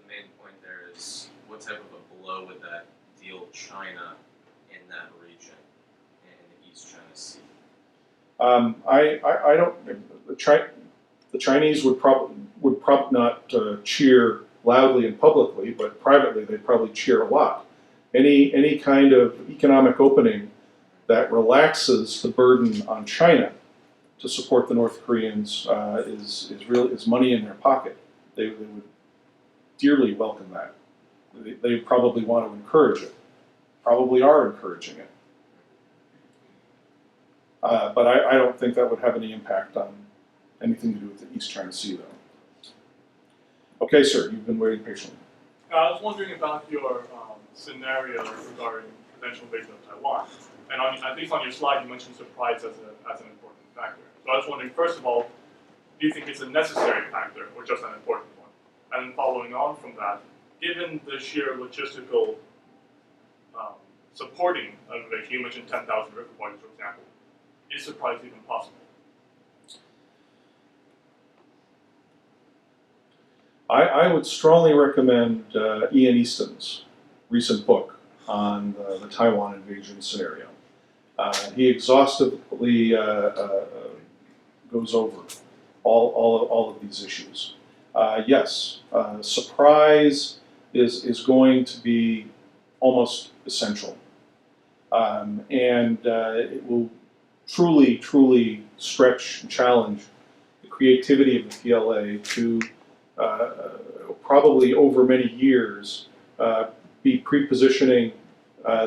main point there is what type of a blow would that deal China in that region, in the East China Sea? I don't. The Chinese would probably not cheer loudly and publicly, but privately they'd probably cheer a lot. Any kind of economic opening that relaxes the burden on China to support the North Koreans is money in their pocket. They would dearly welcome that. They probably want to encourage it. Probably are encouraging it. But I don't think that would have any impact on anything to do with the East China Sea, though. Okay, sir, you've been waiting patiently. I was wondering about your scenario regarding potential invasion of Taiwan. And at least on your slide, you mentioned surprise as an important factor. So I was wondering, first of all, do you think it's a necessary factor or just an important one? And following on from that, given the sheer logistical supporting of invasion, you mentioned 10,000 river bodies, for example, is surprise even possible? I would strongly recommend Ian Easton's recent book on the Taiwan invasion scenario. He exhaustively goes over all of these issues. Yes, surprise is going to be almost essential, and it will truly stretch and challenge the creativity of the PLA to probably over many years be pre-positioning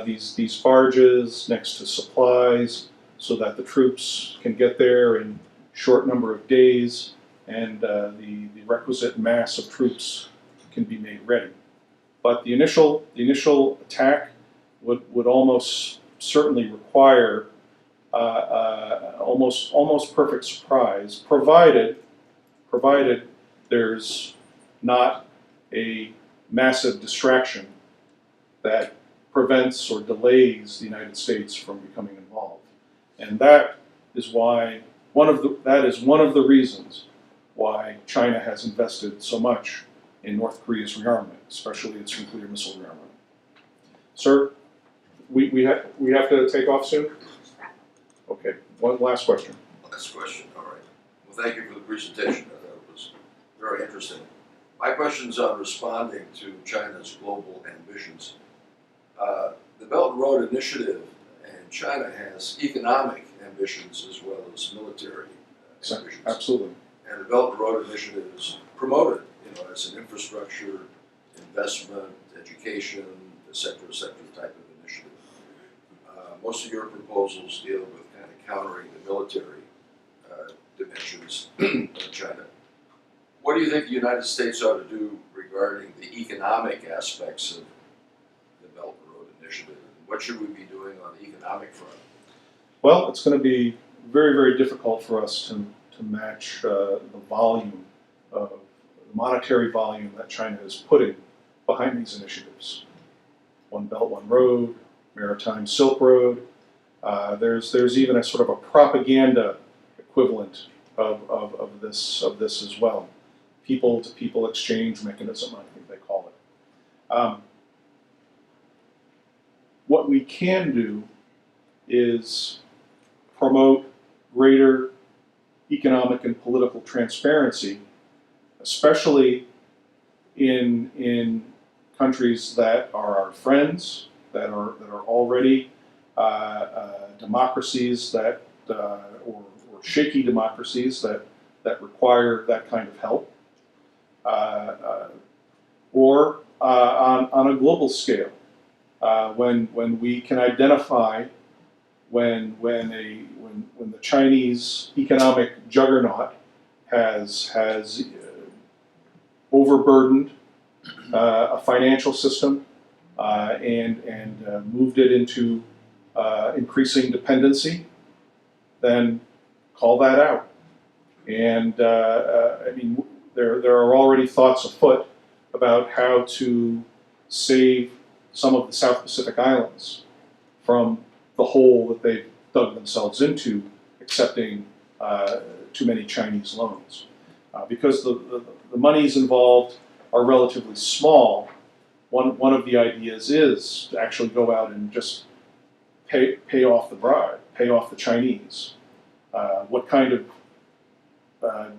these barges next to supplies so that the troops can get there in short number of days and the requisite mass of troops can be made ready. But the initial attack would almost certainly require almost perfect surprise, provided there's not a massive distraction that prevents or delays the United States from becoming involved. And that is why one of the reasons why China has invested so much in North Korea's rearmament, especially its nuclear missile rearmament. Sir, we have to take off soon? Okay, one last question. Last question, all right. Well, thank you for the presentation. I thought it was very interesting. My question's on responding to China's global ambitions. The Belt and Road Initiative, and China has economic ambitions as well as military ambitions. Absolutely. And the Belt and Road Initiative is promoted, as an infrastructure, investment, education, et cetera type of initiative. Most of your proposals deal with kind of countering the military dimensions of China. What do you think the United States ought to do regarding the economic aspects of the Belt and Road Initiative? What should we be doing on the economic front? Well, it's going to be very difficult for us to match the volume of the monetary volume that China is putting behind these initiatives. One Belt, One Road, Maritime Silk Road. There's even a sort of a propaganda equivalent of this as well. People-to-people exchange mechanism, I think they call it. What we can do is promote greater economic and political transparency, especially in countries that are our friends, that are already democracies that or shaky democracies that require that kind of help, or on a global scale, when we can identify when the Chinese economic juggernaut has overburdened a financial system and moved it into increasing dependency, then call that out. And I mean, there are already thoughts afoot about how to save some of the South Pacific Islands from the hole that they've dug themselves into, accepting too many Chinese loans. Because the monies involved are relatively small, one of the ideas is to actually go out and just pay off the bribe, pay off the Chinese. What kind of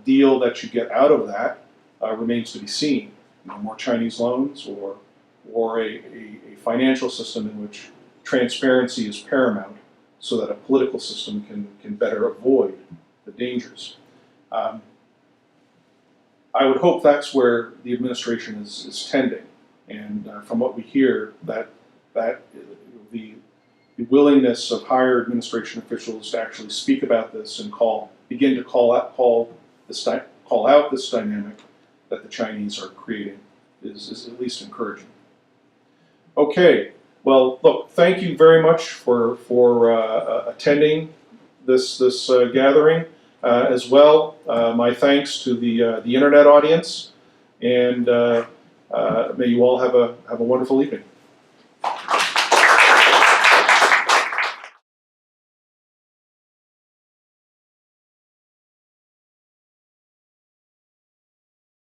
deal that you get out of that remains to be seen. You know, more Chinese loans or a financial system in which transparency is paramount so that a political system can better avoid the dangers. I would hope that's where the administration is tending. And from what we hear, that the willingness of higher administration officials to actually speak about this and begin to call out this dynamic that the Chinese are creating is at least encouraging. Okay, well, look, thank you very much for attending this gathering as well. My thanks to the internet audience, and may you all have a wonderful evening.